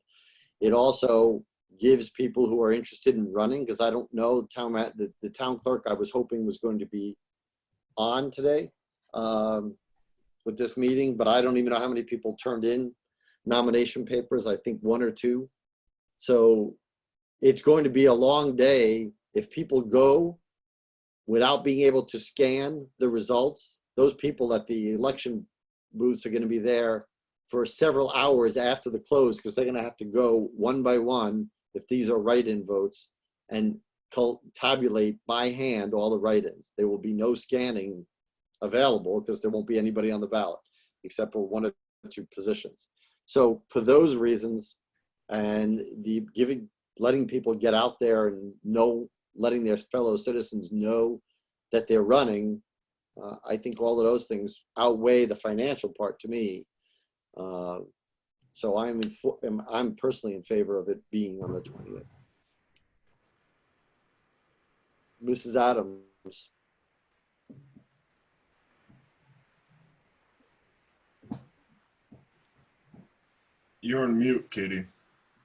It also gives people who are interested in running, because I don't know, the town clerk I was hoping was going to be on today with this meeting, but I don't even know how many people turned in nomination papers. I think 1 or 2. So it's going to be a long day. If people go without being able to scan the results, those people at the election booths are going to be there for several hours after the close, because they're going to have to go one by one, if these are write-in votes, and tabulate by hand all the write-ins. There will be no scanning available because there won't be anybody on the ballot except for one or two positions. So for those reasons, and letting people get out there and letting their fellow citizens know that they're running, I think all of those things outweigh the financial part to me. So I'm personally in favor of it being on the 20th. Mrs. Adams. You're on mute, Katie.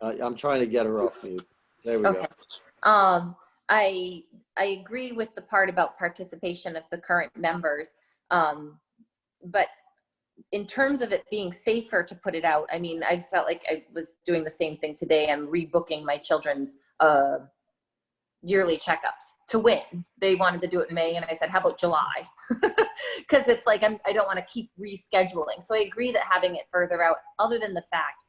I'm trying to get her off mute. There we Okay. go. I agree with the part about participation of the current members. But in terms of it being safer to put it out, I mean, I felt like I was doing the same thing today. I'm rebooking my children's yearly checkups to win. They wanted to do it in May, and I said, how about July? Because it's like, I don't want to keep rescheduling. So I agree that having it further out, other than the fact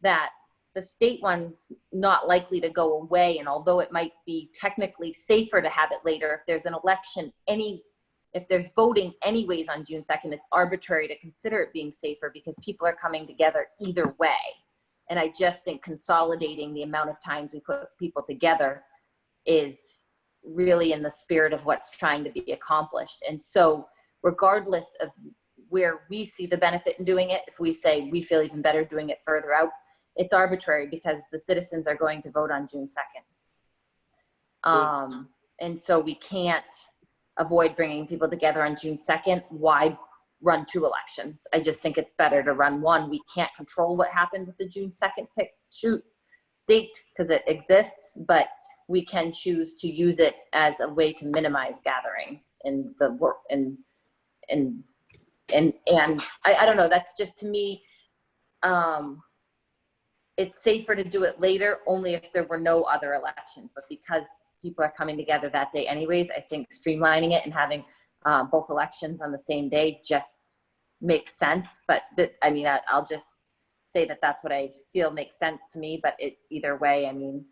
that the state one's not likely to go away, and although it might be technically safer to have it later, if there's an election, if there's voting anyways on June 2nd, it's arbitrary to consider it being safer because people are coming together either way. And I just think consolidating the amount of times we put people together is really in the spirit of what's trying to be accomplished. And so regardless of where we see the benefit in doing it, if we say we feel even better doing it further out, it's arbitrary because the citizens are going to vote on June 2nd. And so we can't avoid bringing people together on June 2nd. Why run 2 elections? I just think it's better to run one. We can't control what happened with the June 2nd date because it exists, but we can choose to use it as a way to minimize gatherings in the work. And I don't know, that's just to me, it's safer to do it later only if there were no other elections, but because people are coming together that day anyways, I think streamlining it and having both elections on the same day just makes sense. But I mean, I'll just say that that's what I feel makes sense to me, but either way, I mean,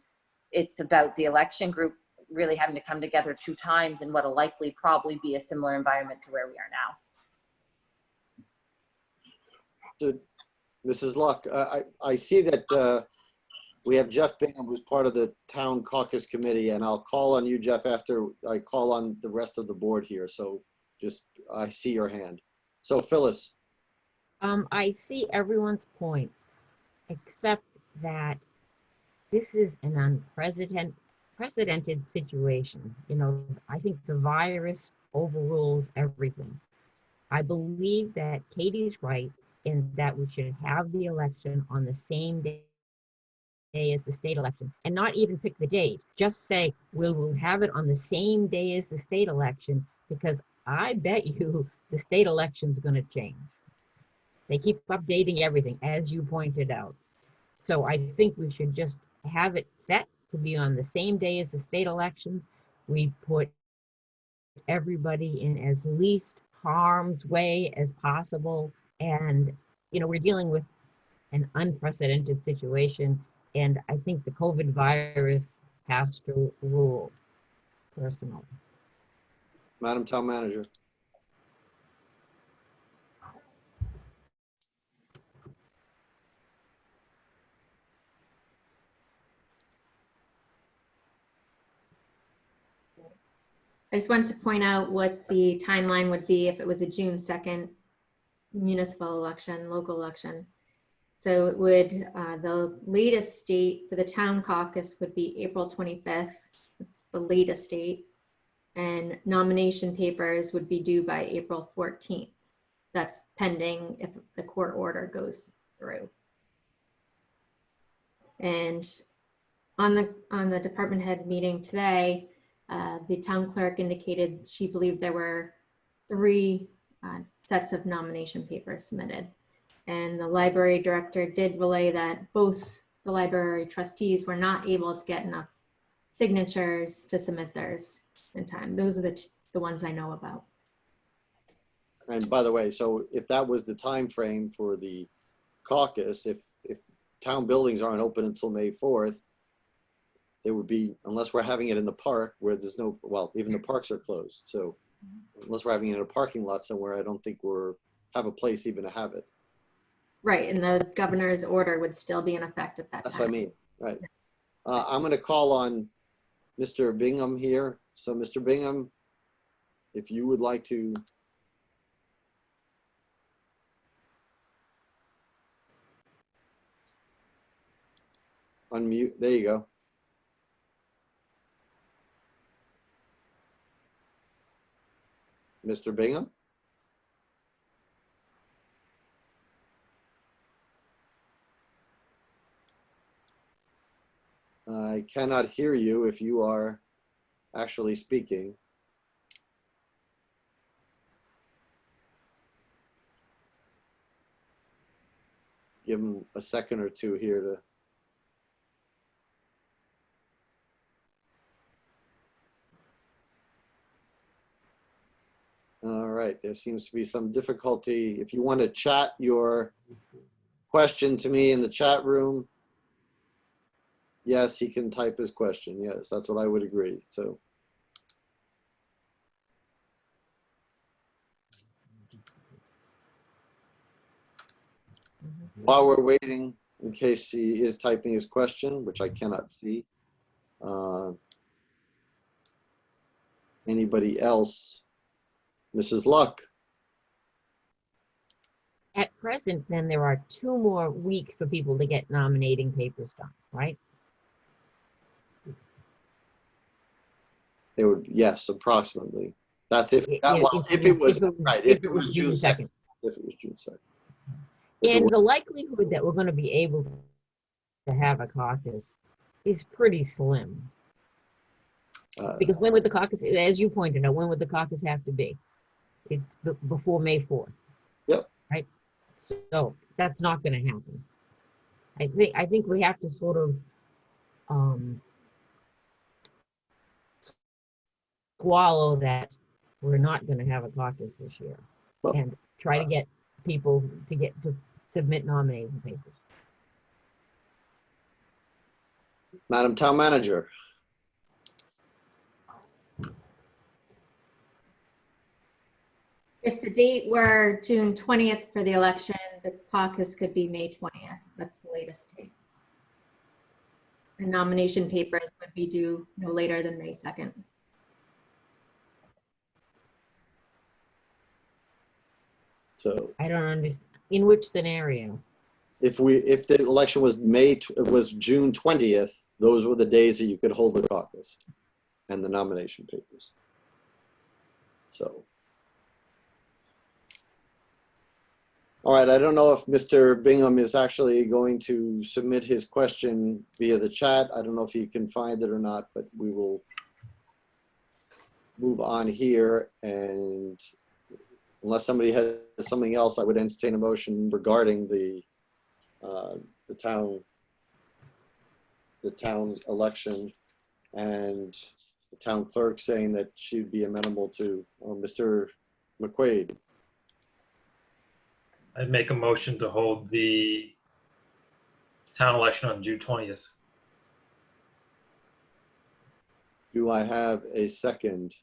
it's about the election group really having to come together 2 times in what'll likely probably be a similar environment to where we are now. So, Mrs. Luck, I see that we have Jeff Bingham, who's part of the town caucus committee, and I'll call on you, Jeff, after I call on the rest of the board here. So I see your hand. So Phyllis. I see everyone's points, except that this is an unprecedented situation. You know, I think the virus overrules everything. I believe that Katie's right in that we should have the election on the same day as the state election, and not even pick the date. Just say we'll have it on the same day as the state election, because I bet you the state election is going to change. They keep updating everything, as you pointed out. So I think we should just have it set to be on the same day as the state elections. We put everybody in as least harm's way as possible. And, you know, we're dealing with an unprecedented situation. And I think the COVID virus has to rule, personally. Madam Town Manager. I just wanted to point out what the timeline would be if it was a June 2nd municipal election, local election. So it would, the latest date for the town caucus would be April 25th. It's the latest date. And nomination papers would be due by April 14th. That's pending if the court order goes through. And on the department head meeting today, the town clerk indicated she believed there were 3 sets of nomination papers submitted. And the library director did relay that both the library trustees were not able to get enough signatures to submit theirs in time. Those are the ones I know about. And by the way, so if that was the time frame for the caucus, if town buildings aren't open until May 4th, it would be, unless we're having it in the park where there's no, well, even the parks are closed. So unless we're having it in a parking lot somewhere, I don't think have a place even to have it. Right, and the governor's order would still be in effect at that That's what I time. mean, right. I'm going to call on Mr. Bingham here. So Mr. Bingham, if you would like to. Unmute, there you go. Mr. Bingham? I cannot hear you if you are actually speaking. Give him a second or two here to. All right, there seems to be some difficulty. If you want to chat your question to me in the chat room, yes, he can type his question. Yes, that's what I would agree. So. While we're waiting, in case he is typing his question, which I cannot see, anybody else? Mrs. Luck? At present, then there are 2 more weeks for people to get nominating papers done, right? They would, yes, approximately. That's if If it was right. If it was June 2nd. If it was June 2nd. And the likelihood that we're going to be able to have a caucus is pretty slim. Because when would the caucus, as you pointed out, when would the caucus have to be? It's before May 4th. Yep. Right? So that's not going to happen. I think we have to sort of swallow that we're not going to have a caucus this year, well, and try to get people to submit nominating papers. Madam Town Manager. If the date were June 20th for the election, the caucus could be May 20th. That's the latest date. And nomination papers would be due no later than May 2nd. So I don't understand. In which scenario? if the election was June 20th, those were the days that you could hold the caucus and the nomination papers. So. All right, I don't know if Mr. Bingham is actually going to submit his question via the chat. I don't know if he can find it or not, but we will move on here. And unless somebody has something else, I would entertain a motion regarding the town election and the town clerk saying that she'd be amenable to Mr. McQuaid. I'd make a motion to hold the town election on June 20th. Do I have a second?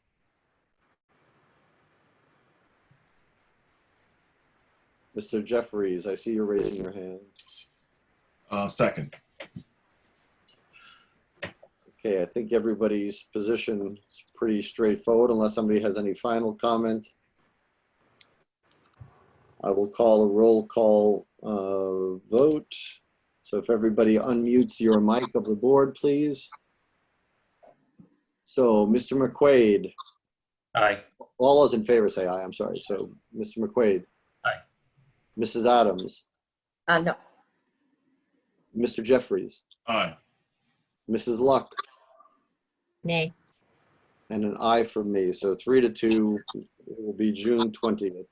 Mr. Jeffries, I see you're raising your hand. Second. Okay, I think everybody's position is pretty straightforward unless somebody has any final comment. I will call a roll call vote. So if everybody unmutes your mic of the board, please. So Mr. McQuaid. Aye. All those in favor say aye, I'm sorry. So Mr. McQuaid. Aye. Mrs. Adams. No. Mr. Jeffries. Aye. Mrs. Luck. Nay. And an aye from me. So 3-2, it will be June 20th.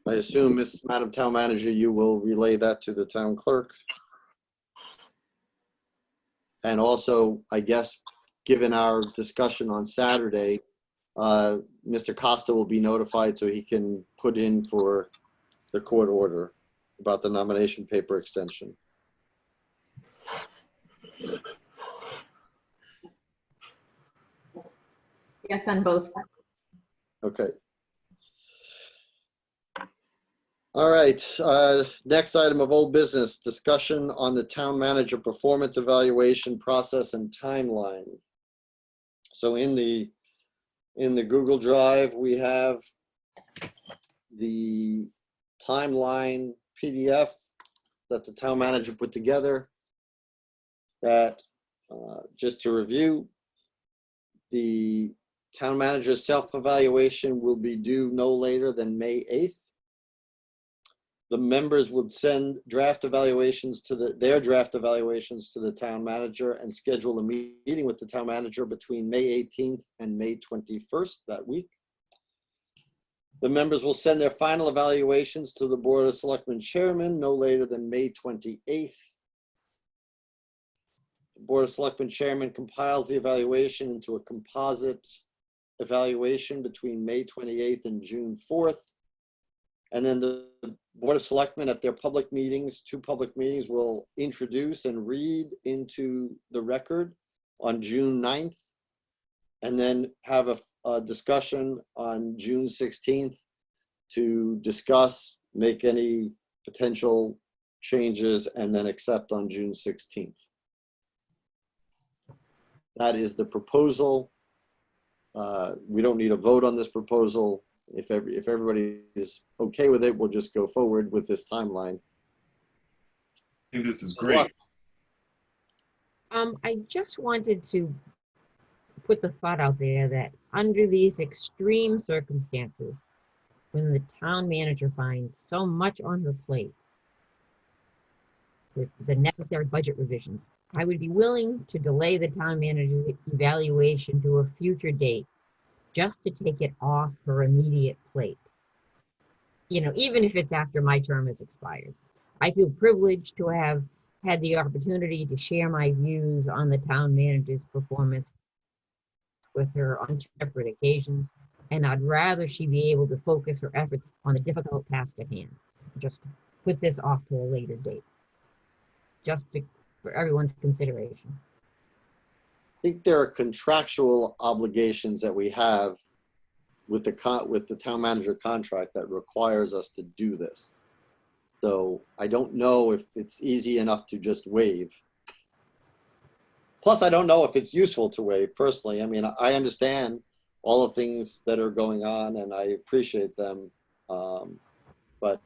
I assume, Madam Town Manager, you will relay that to the town clerk. And also, I guess, given our discussion on Saturday, Mr. Costa will be notified so he can put in for the court order about the nomination paper extension. Yes, on both. Okay. All right, next item of old business, discussion on the town manager performance evaluation process and timeline. So in the Google Drive, we have the timeline PDF that the town manager put together that, just to review, the town manager's self-evaluation will be due no later than May 8th. The members would send draft evaluations to their draft evaluations to the town manager and schedule a meeting with the town manager between May 18th and May 21st that week. The members will send their final evaluations to the Board of Selectmen chairman no later than May 28th. The Board of Selectmen chairman compiles the evaluation into a composite evaluation between May 28th and June 4th. And then the Board of Selectmen at their public meetings, 2 public meetings, will introduce and read into the record on June 9th, and then have a discussion on June 16th to discuss, make any potential changes, and then accept on June 16th. That is the proposal. We don't need a vote on this proposal. If everybody is okay with it, we'll just go forward with this timeline. I think this is great. I just wanted to put the thought out there that under these extreme circumstances, when the town manager finds so much on her plate with the necessary budget revisions, I would be willing to delay the town manager's evaluation to a future date just to take it off her immediate plate. You know, even if it's after my term has expired. I feel privileged to have had the opportunity to share my views on the town manager's performance with her on separate occasions, and I'd rather she be able to focus her efforts on the difficult task at hand. Just put this off to a later date, for everyone's consideration. I think there are contractual obligations that we have with the town manager contract that requires us to do this. So I don't know if it's easy enough to just waive. Plus, I don't know if it's useful to waive personally. I mean, I understand all the things that are going on and I appreciate them. But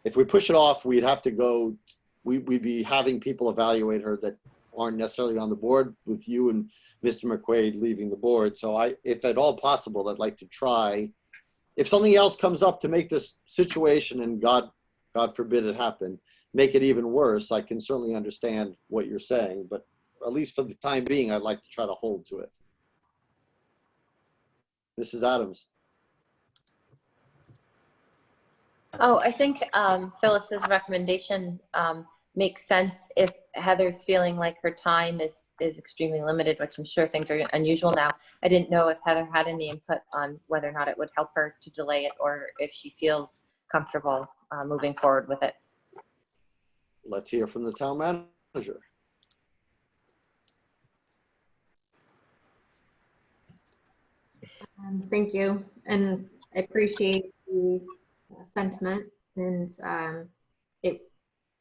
if we push it off, we'd have to go, we'd be having people evaluate her that aren't necessarily on the board, with you and Mr. McQuaid leaving the board. So if at all possible, I'd like to try, if something else comes up to make this situation, and God forbid it happen, make it even worse, I can certainly understand what you're saying, but at least for the time being, I'd like to try to hold to it. Mrs. Adams. Oh, I think Phyllis's recommendation makes sense if Heather's feeling like her time is extremely limited, which I'm sure things are unusual now. I didn't know if Heather had any input on whether or not it would help her to delay it, or if she feels comfortable moving forward with it. Let's hear from the town manager. Thank you, and I appreciate the sentiment, and it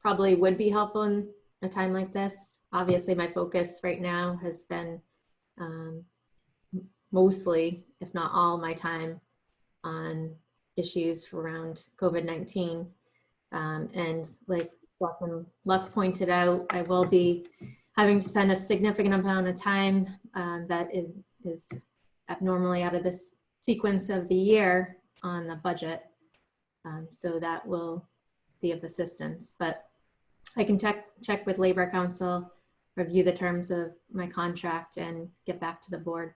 probably would be helpful in a time like this. Obviously, my focus right now has been mostly, if not all, my time on issues around COVID-19. And like Selectman Luck pointed out, I will be having to spend a significant amount of time that is abnormally out of this sequence of the year on the budget. So that will be of assistance, but I can check with Labor Council, review the terms of my contract, and get back to the board.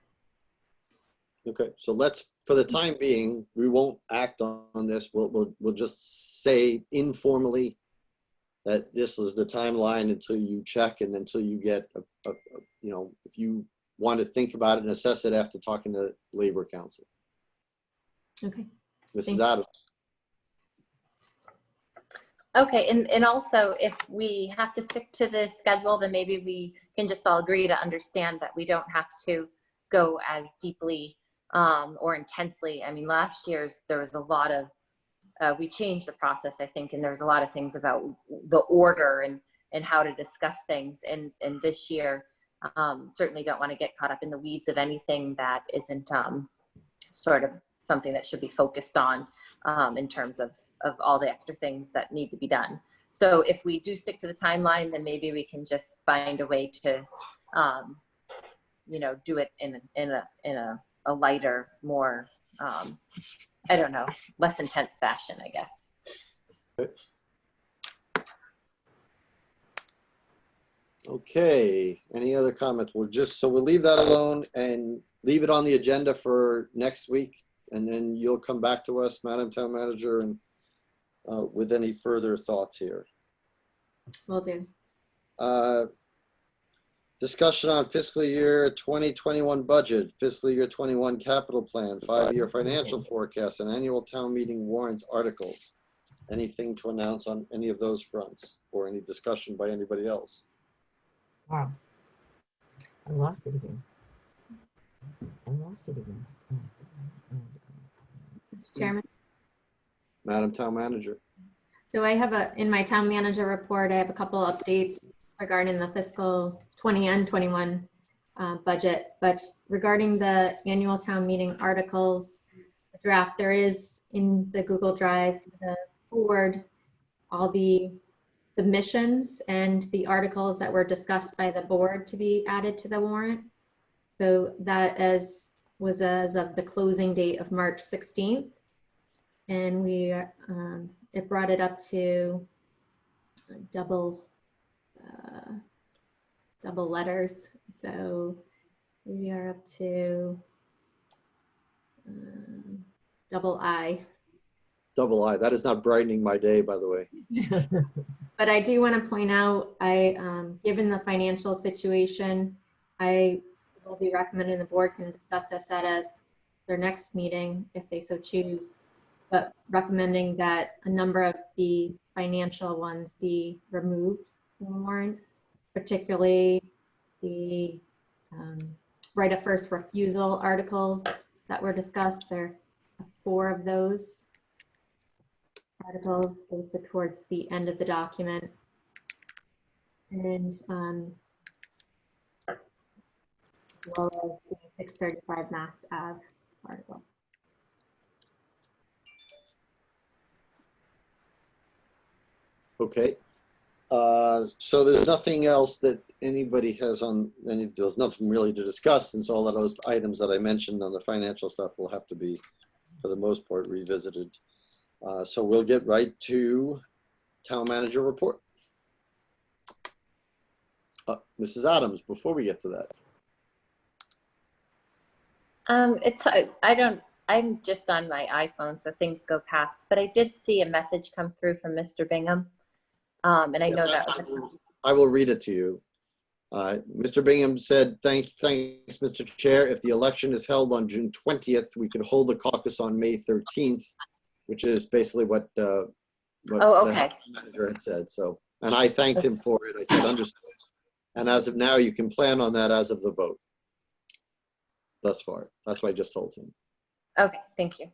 Okay, so let's, for the time being, we won't act on this. We'll just say informally that this was the timeline until you check, and until you get you know, if you want to think about it and assess it after talking to Labor Council. Okay. Mrs. Adams. Okay, and also if we have to stick to the schedule, then maybe we can just all agree to understand that we don't have to go as deeply or intensely. I mean, last year's, there was a lot of, we changed the process, I think, and there was a lot of things about the order and how to discuss things. And this year, certainly don't want to get caught up in the weeds of anything that isn't sort of something that should be focused on in terms of all the extra things that need to be done. So if we do stick to the timeline, then maybe we can just find a way to, you know, do it in a lighter, more, I don't know, less intense fashion, I guess. Okay, any other comments? We'll leave that alone and leave it on the agenda for next week. And then you'll come back to us, Madam Town Manager, and with any further thoughts here. Will do. Discussion on fiscal year 2021 budget, fiscal year 21 capital plan, 5-year financial forecast, and annual town meeting warrant articles. Anything to announce on any of those fronts or any discussion by anybody else? Wow. I lost it again. I lost it again. Mr. Chairman. Madam Town Manager. So I have in my town manager report, I have a couple updates regarding the fiscal 20 and 21 budget, but regarding the annual town meeting articles, the draft, there is in the Google Drive, the board, all the submissions and the articles that were discussed by the board to be added to the warrant. So that was as of the closing date of March 16th. And we, it brought it up to double letters. So we are up to double I. Double I. That is not brightening my day, by the way. But I do want to point out, given the financial situation, I will be recommending the board can discuss this at their next meeting if they so choose, but recommending that a number of the financial ones be removed from the warrant, particularly the right of first refusal articles that were discussed. There are 4 of those articles, those are towards the end of the document. And as well as the 635 Mass Ave article. Okay. So there's nothing else that anybody has on, there's nothing really to discuss, since all of those items that I mentioned on the financial stuff will have to be, for the most part, revisited. So we'll get right to town manager report. Mrs. Adams, before we get to that. I'm just on my iPhone, so things go past, but I did see a message come through from Mr. Bingham. And I know that was I will read it to you. Mr. Bingham said, thanks, Mr. Chair. If the election is held on June 20th, we could hold the caucus on May 13th, which is basically what the manager had said. So, and I thanked him for it. I said, understood. And as of now, you can plan on that as of the vote. Thus far. That's what I just told him. Okay, thank you.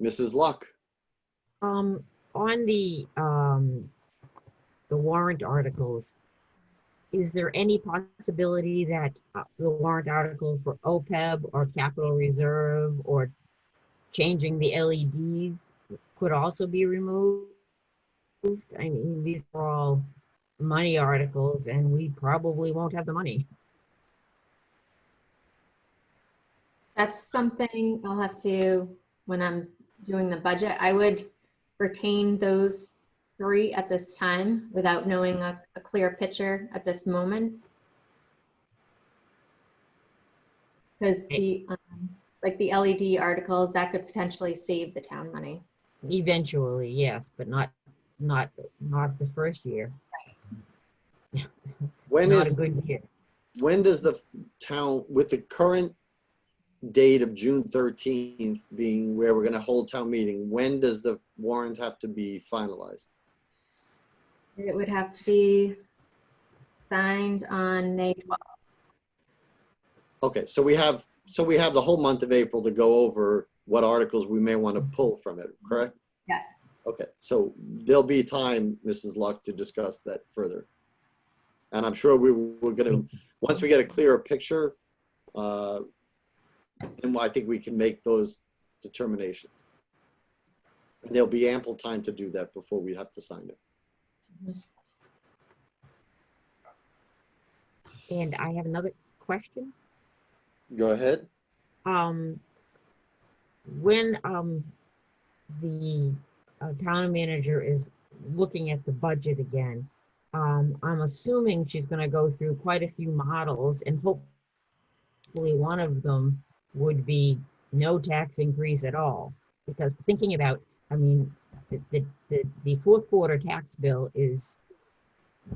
Mrs. Luck. On the warrant articles, is there any possibility that the warrant article for OPEB or capital reserve or changing the LEDs could also be removed? I mean, these are all money articles and we probably won't have the money. That's something I'll have to, when I'm doing the budget, I would retain those 3 at this time without knowing a clear picture at this moment. Because the, like the LED articles, that could potentially save the town money. Eventually, yes, but not the first year. Right. When Not is a good year. When does the town, with the current date of June 13th being where we're going to hold town meeting, when does the warrant have to be finalized? It would have to be signed on May 12th. Okay, so we have the whole month of April to go over what articles we may want to pull from it, correct? Yes. Okay, so there'll be time, Mrs. Luck, to discuss that further. And I'm sure we're going to, once we get a clearer picture, and I think we can make those determinations. And there'll be ample time to do that before we have to sign it. And I have another question. Go ahead. When the town manager is looking at the budget again, I'm assuming she's going to go through quite a few models, and hopefully one of them would be no tax increase at all. Because thinking about, I mean, the fourth quarter tax bill is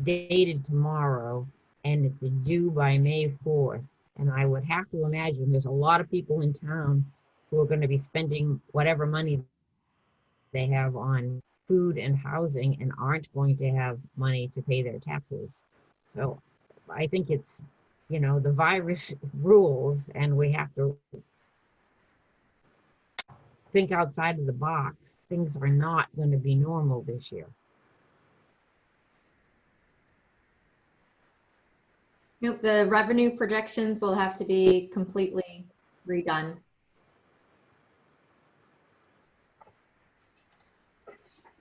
dated tomorrow, and it's due by May 4th. And I would have to imagine there's a lot of people in town who are going to be spending whatever money they have on food and housing and aren't going to have money to pay their taxes. So I think it's, you know, the virus rules, and we have to think outside of the box. Things are not going to be normal this year. Nope, the revenue projections will have to be completely redone.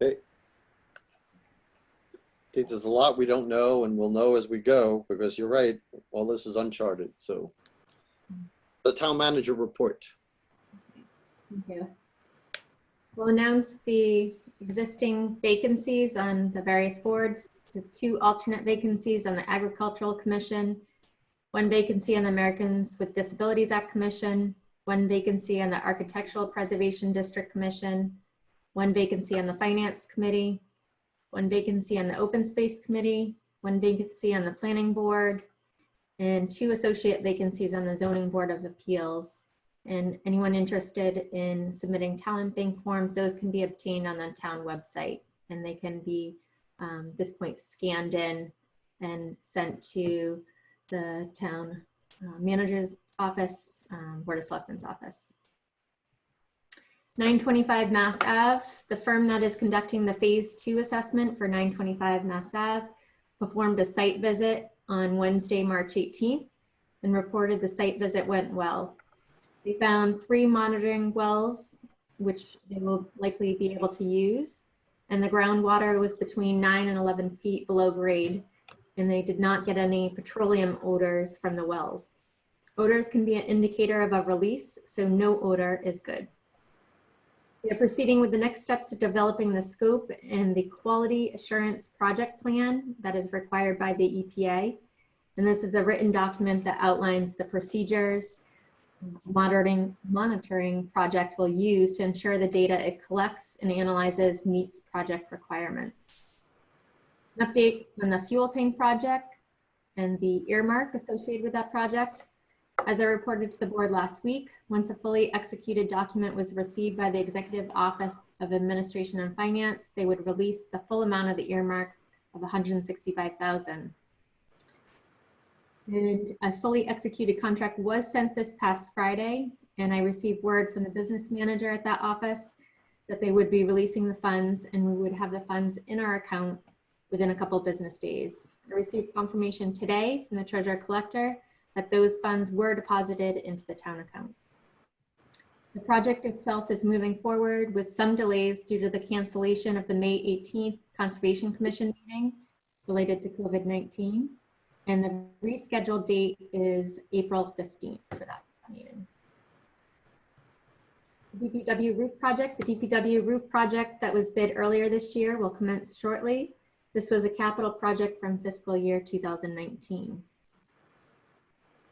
Okay. I think there's a lot we don't know, and we'll know as we go, because you're right, all this is uncharted. So the town manager report. Thank you. We'll announce the existing vacancies on the various boards, the 2 alternate vacancies on the Agricultural Commission, 1 vacancy on the Americans with Disabilities Act Commission, 1 vacancy on the Architectural Preservation District Commission, 1 vacancy on the Finance Committee, 1 vacancy on the Open Space Committee, 1 vacancy on the Planning Board, and 2 associate vacancies on the Zoning Board of Appeals. And anyone interested in submitting talent bank forms, those can be obtained on the town website, and they can be, at this point, scanned in and sent to the town manager's office, Board of Selectmen's office. 925 Mass Ave, the firm that is conducting the phase 2 assessment for 925 Mass Ave performed a site visit on Wednesday, March 18th, and reported the site visit went well. They found 3 monitoring wells, which they will likely be able to use, and the groundwater was between 9 and 11 feet below grade, and they did not get any petroleum odors from the wells. Odors can be an indicator of a release, so no odor is good. We are proceeding with the next steps of developing the scope and the quality assurance project plan that is required by the EPA. And this is a written document that outlines the procedures monitoring project will use to ensure the data it collects and analyzes meets project requirements. An update on the fuel tank project and the earmark associated with that project. As I reported to the board last week, once a fully executed document was received by the Executive Office of Administration and Finance, they would release the full amount of the earmark of $165,000. And a fully executed contract was sent this past Friday, and I received word from the business manager at that office that they would be releasing the funds, and we would have the funds in our account within a couple of business days. I received confirmation today from the treasurer collector that those funds were deposited into the town account. The project itself is moving forward with some delays due to the cancellation of the May 18th Conservation Commission meeting related to COVID-19. And the rescheduled date is April 15th for that meeting. The DPW roof project. The DPW roof project that was bid earlier this year will commence shortly. This was a capital project from fiscal year 2019.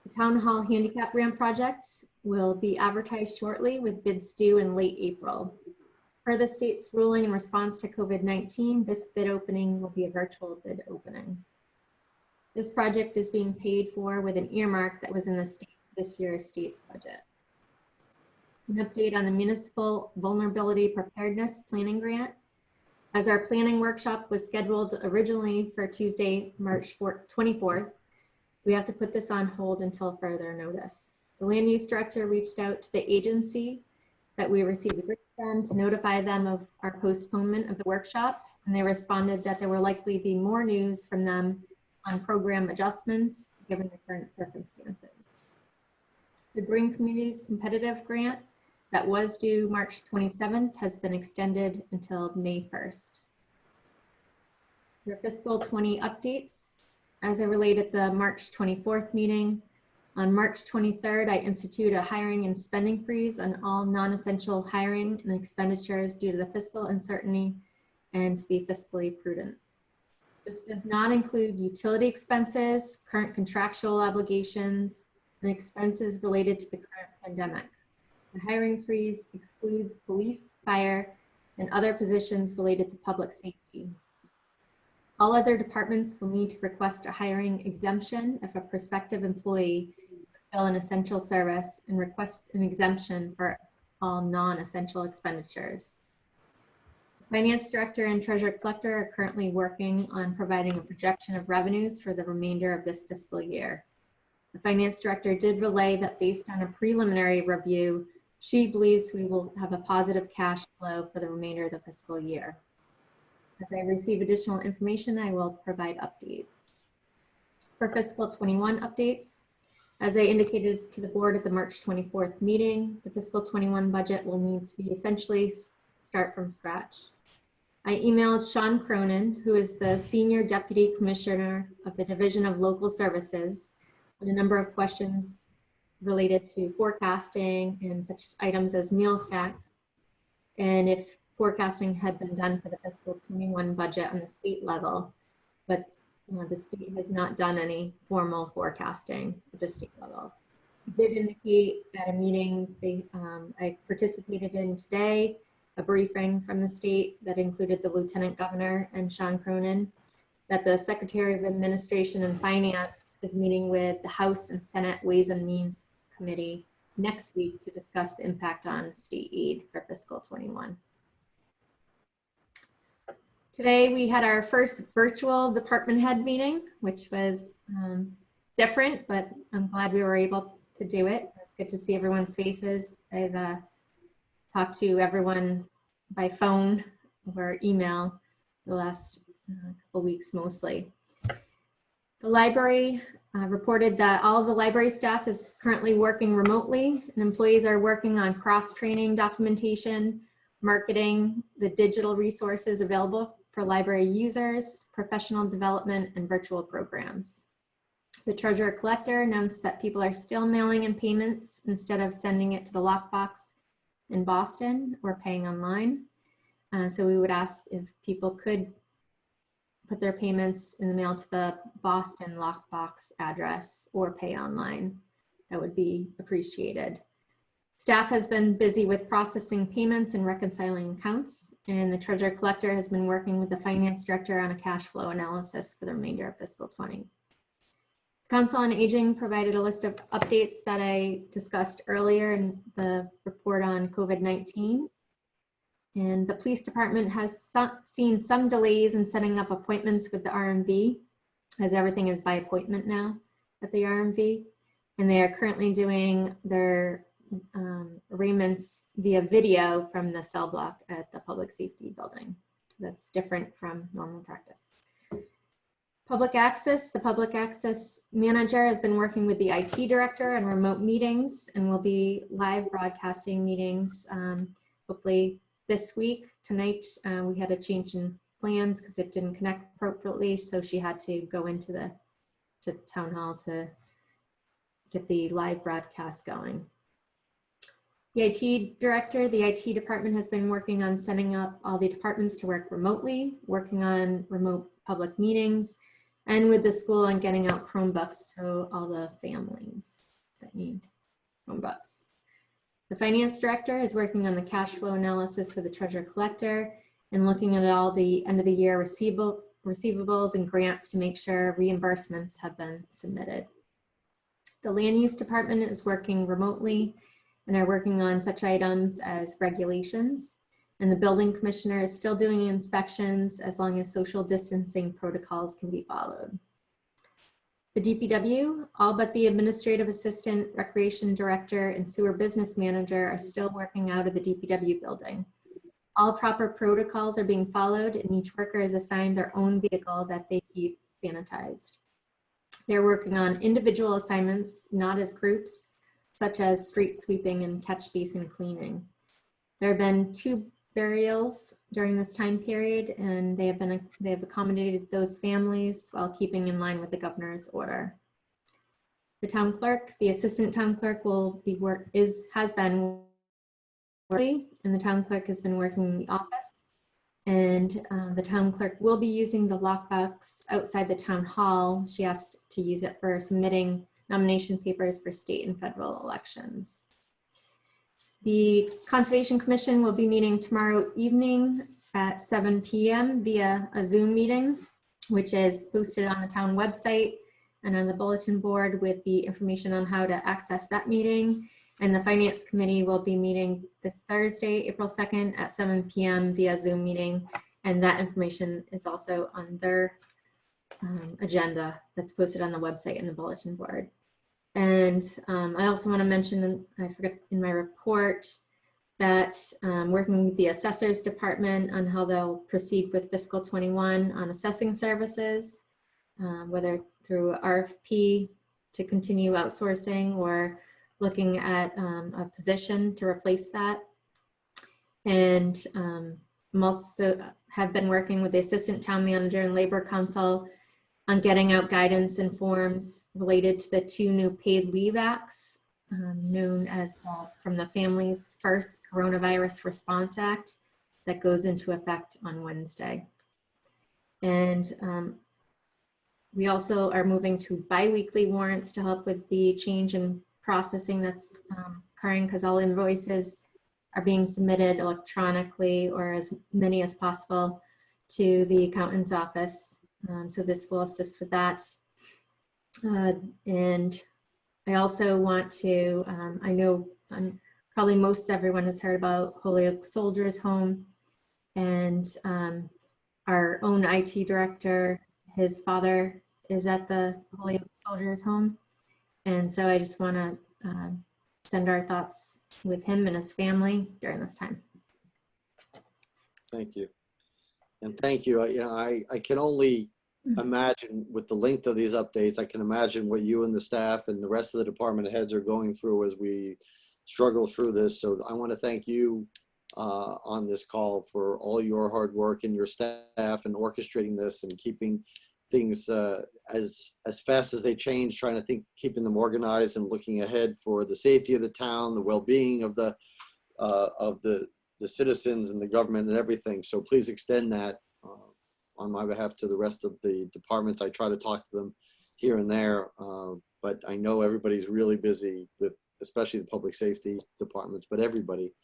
The Town Hall handicap ramp project will be advertised shortly with bids due in late April. Per the state's ruling in response to COVID-19, this bid opening will be a virtual bid opening. This project is being paid for with an earmark that was in the state this year's state's budget. an update on the Municipal Vulnerability Preparedness Planning Grant. As our planning workshop was scheduled originally for Tuesday, March 24th, we have to put this on hold until further notice. The land use director reached out to the agency that we received a grant from to notify them of our postponement of the workshop, and they responded that there will likely be more news from them on program adjustments given the current circumstances. The Green Communities Competitive Grant that was due March 27th has been extended until May 1st. Your fiscal 20 updates, as I related at the March 24th meeting, on March 23rd, I instituted a hiring and spending freeze on all non-essential hiring and expenditures due to the fiscal uncertainty and to be fiscally prudent. This does not include utility expenses, current contractual obligations, and expenses related to the current pandemic. The hiring freeze excludes police, fire, and other positions related to public safety. All other departments will need to request a hiring exemption if a prospective employee fill an essential service and request an exemption for all non-essential expenditures. The Finance Director and Treasurer Collector are currently working on providing a projection of revenues for the remainder of this fiscal year. The Finance Director did relay that based on a preliminary review, she believes we will have a positive cash flow for the remainder of the fiscal year. As I receive additional information, I will provide updates. For fiscal 21 updates, as I indicated to the board at the March 24th meeting, the fiscal 21 budget will need to be essentially start from scratch. I emailed Sean Cronin, who is the Senior Deputy Commissioner of the Division of Local Services, with a number of questions related to forecasting and such items as meals tax, and if forecasting had been done for the fiscal 21 budget on the state level, but the state has not done any formal forecasting at the state level. It did indicate at a meeting I participated in today, a briefing from the state that included the Lieutenant Governor and Sean Cronin, that the Secretary of Administration and Finance is meeting with the House and Senate Ways and Means Committee next week to discuss the impact on state aid for fiscal 21. Today we had our first virtual department head meeting, which was different, but I'm glad we were able to do it. It's good to see everyone's faces. I've talked to everyone by phone or email the last couple weeks mostly. The library reported that all of the library staff is currently working remotely, and employees are working on cross-training documentation, marketing the digital resources available for library users, professional development, and virtual programs. The Treasurer Collector announced that people are still mailing in payments instead of sending it to the lockbox in Boston or paying online. So we would ask if people could put their payments in the mail to the Boston lockbox address or pay online. That would be appreciated. Staff has been busy with processing payments and reconciling accounts, and the Treasurer Collector has been working with the Finance Director on a cash flow analysis for the remainder of fiscal 20. Council on Aging provided a list of updates that I discussed earlier in the report on COVID-19. And the police department has seen some delays in setting up appointments with the RMV, as everything is by appointment now at the RMV. And they are currently doing their arraignments via video from the cell block at the public safety building. So that's different from normal practice. Public access, the public access manager has been working with the IT director on remote meetings and will be live broadcasting meetings hopefully this week. Tonight we had a change in plans because it didn't connect appropriately, so she had to go into the town hall to get the live broadcast going. The IT director, the IT department has been working on setting up all the departments to work remotely, working on remote public meetings, and with the school on getting out Chromebooks to all the families that need Chromebooks. The finance director is working on the cash flow analysis for the treasurer collector and looking at all the end of the year receivables and grants to make sure reimbursements have been submitted. The land use department is working remotely and are working on such items as regulations. And the building commissioner is still doing inspections as long as social distancing protocols can be followed. The DPW, all but the administrative assistant, recreation director, and sewer business manager are still working out of the DPW building. All proper protocols are being followed, and each worker is assigned their own vehicle that they keep sanitized. They're working on individual assignments, not as groups, such as street sweeping and catch basin cleaning. There have been 2 burials during this time period, and they have accommodated those families while keeping in line with the governor's order. The town clerk, the assistant town clerk has been working, and the town clerk has been working in the office. And the town clerk will be using the lockbox outside the town hall. She asked to use it for submitting nomination papers for state and federal elections. The Conservation Commission will be meeting tomorrow evening at 7 p.m. via a Zoom meeting, which is posted on the town website and on the bulletin board with the information on how to access that meeting. And the Finance Committee will be meeting this Thursday, April 2nd at 7 p.m. via Zoom meeting. And that information is also on their agenda that's posted on the website and the bulletin board. And I also want to mention, I forgot in my report, that working with the assessors department on how they'll proceed with fiscal 21 on assessing services, whether through RFP to continue outsourcing or looking at a position to replace that. And I'm also have been working with the assistant town manager and labor council on getting out guidance and forms related to the 2 new paid leave acts, known as from the Families First Coronavirus Response Act that goes into effect on Wednesday. And we also are moving to bi-weekly warrants to help with the change in processing that's occurring, because all invoices are being submitted electronically, or as many as possible, to the accountant's office. So this will assist with that. And I also want to, I know probably most everyone has heard about Holyoke Soldiers Home, and our own IT director, his father is at the Holyoke Soldiers Home. And so I just want to send our thoughts with him and his family during this time. Thank you. And thank you. I can only imagine with the length of these updates, I can imagine what you and the staff and the rest of the department heads are going through as we struggle through this. So I want to thank you on this call for all your hard work and your staff and orchestrating this and keeping things as fast as they change, trying to think, keeping them organized and looking ahead for the safety of the town, the well-being of the citizens and the government and everything. So please extend that on my behalf to the rest of the departments. I try to talk to them here and there, but I know everybody's really busy with, especially the public safety departments, but everybody.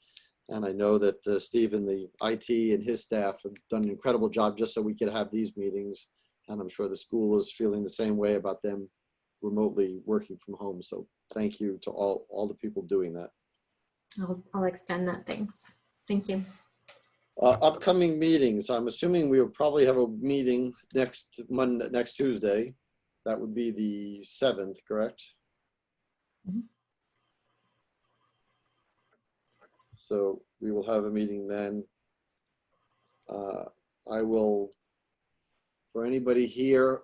And I know that Steve and the IT and his staff have done an incredible job just so we could have these meetings. And I'm sure the school is feeling the same way about them remotely working from home. So thank you to all the people doing that. I'll extend that thanks. Thank you. Upcoming meetings. I'm assuming we will probably have a meeting next Tuesday. That would be the 7th, correct? Mm-hmm. So we will have a meeting then. I will, for anybody here,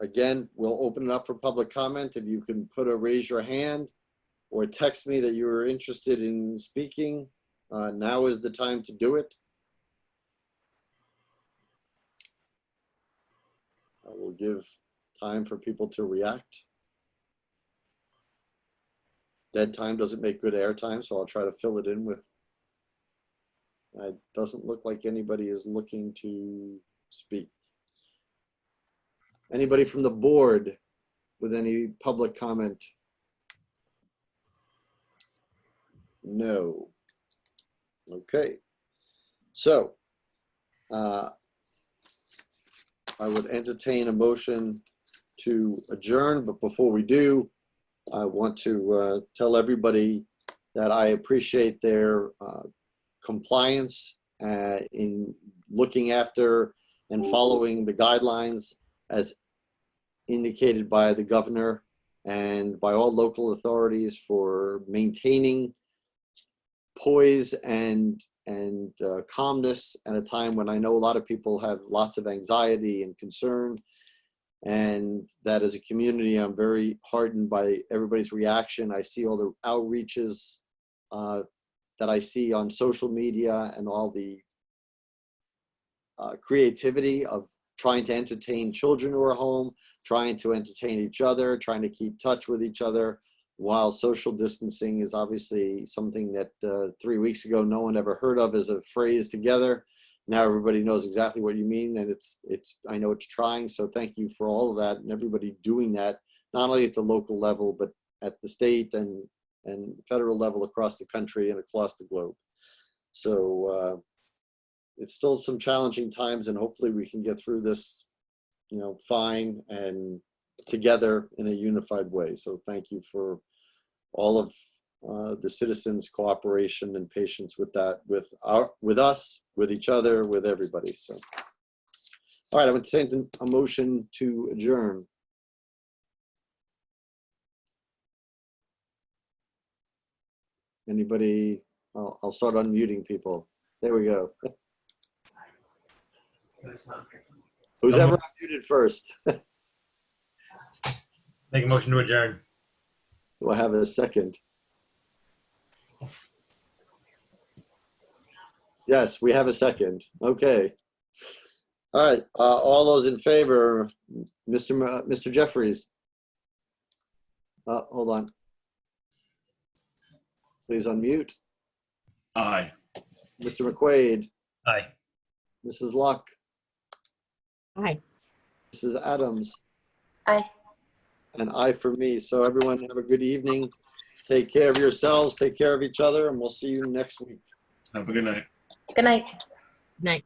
again, we'll open it up for public comment. If you can raise your hand or text me that you're interested in speaking, now is the time to do it. I will give time for people to react. Dead time doesn't make good air time, so I'll try to fill it in with. It doesn't look like anybody is looking to speak. Anybody from the board with any public comment? No. Okay. So I would entertain a motion to adjourn, but before we do, I want to tell everybody that I appreciate their compliance in looking after and following the guidelines as indicated by the governor and by all local authorities for maintaining poise and calmness at a time when I know a lot of people have lots of anxiety and concern. And that as a community, I'm very heartened by everybody's reaction. I see all the outreaches that I see on social media and all the creativity of trying to entertain children who are home, trying to entertain each other, trying to keep touch with each other, while social distancing is obviously something that 3 weeks ago no one ever heard of as a phrase together. Now everybody knows exactly what you mean, and I know it's trying, so thank you for all of that and everybody doing that, not only at the local level, but at the state and federal level across the country and across the globe. So it's still some challenging times, and hopefully we can get through this, fine and together in a unified way. So thank you for all of the citizens' cooperation and patience with that, with us, with each other, with everybody. So, all right, I would take a motion to adjourn. Anybody? I'll start unmuting people. There we go. Who's ever unmuted first? Make a motion to adjourn. Do I have a second? Yes, we have a second. Okay. All right. All those in favor, Mr. Jeffries. Hold on. Please unmute. Aye. Mr. McQuaid. Aye. Mrs. Luck. Aye. Mrs. Adams. Aye. And I for me. So everyone have a good evening. Take care of yourselves. Take care of each other. And we'll see you next week. Have a good night. Good night. Night.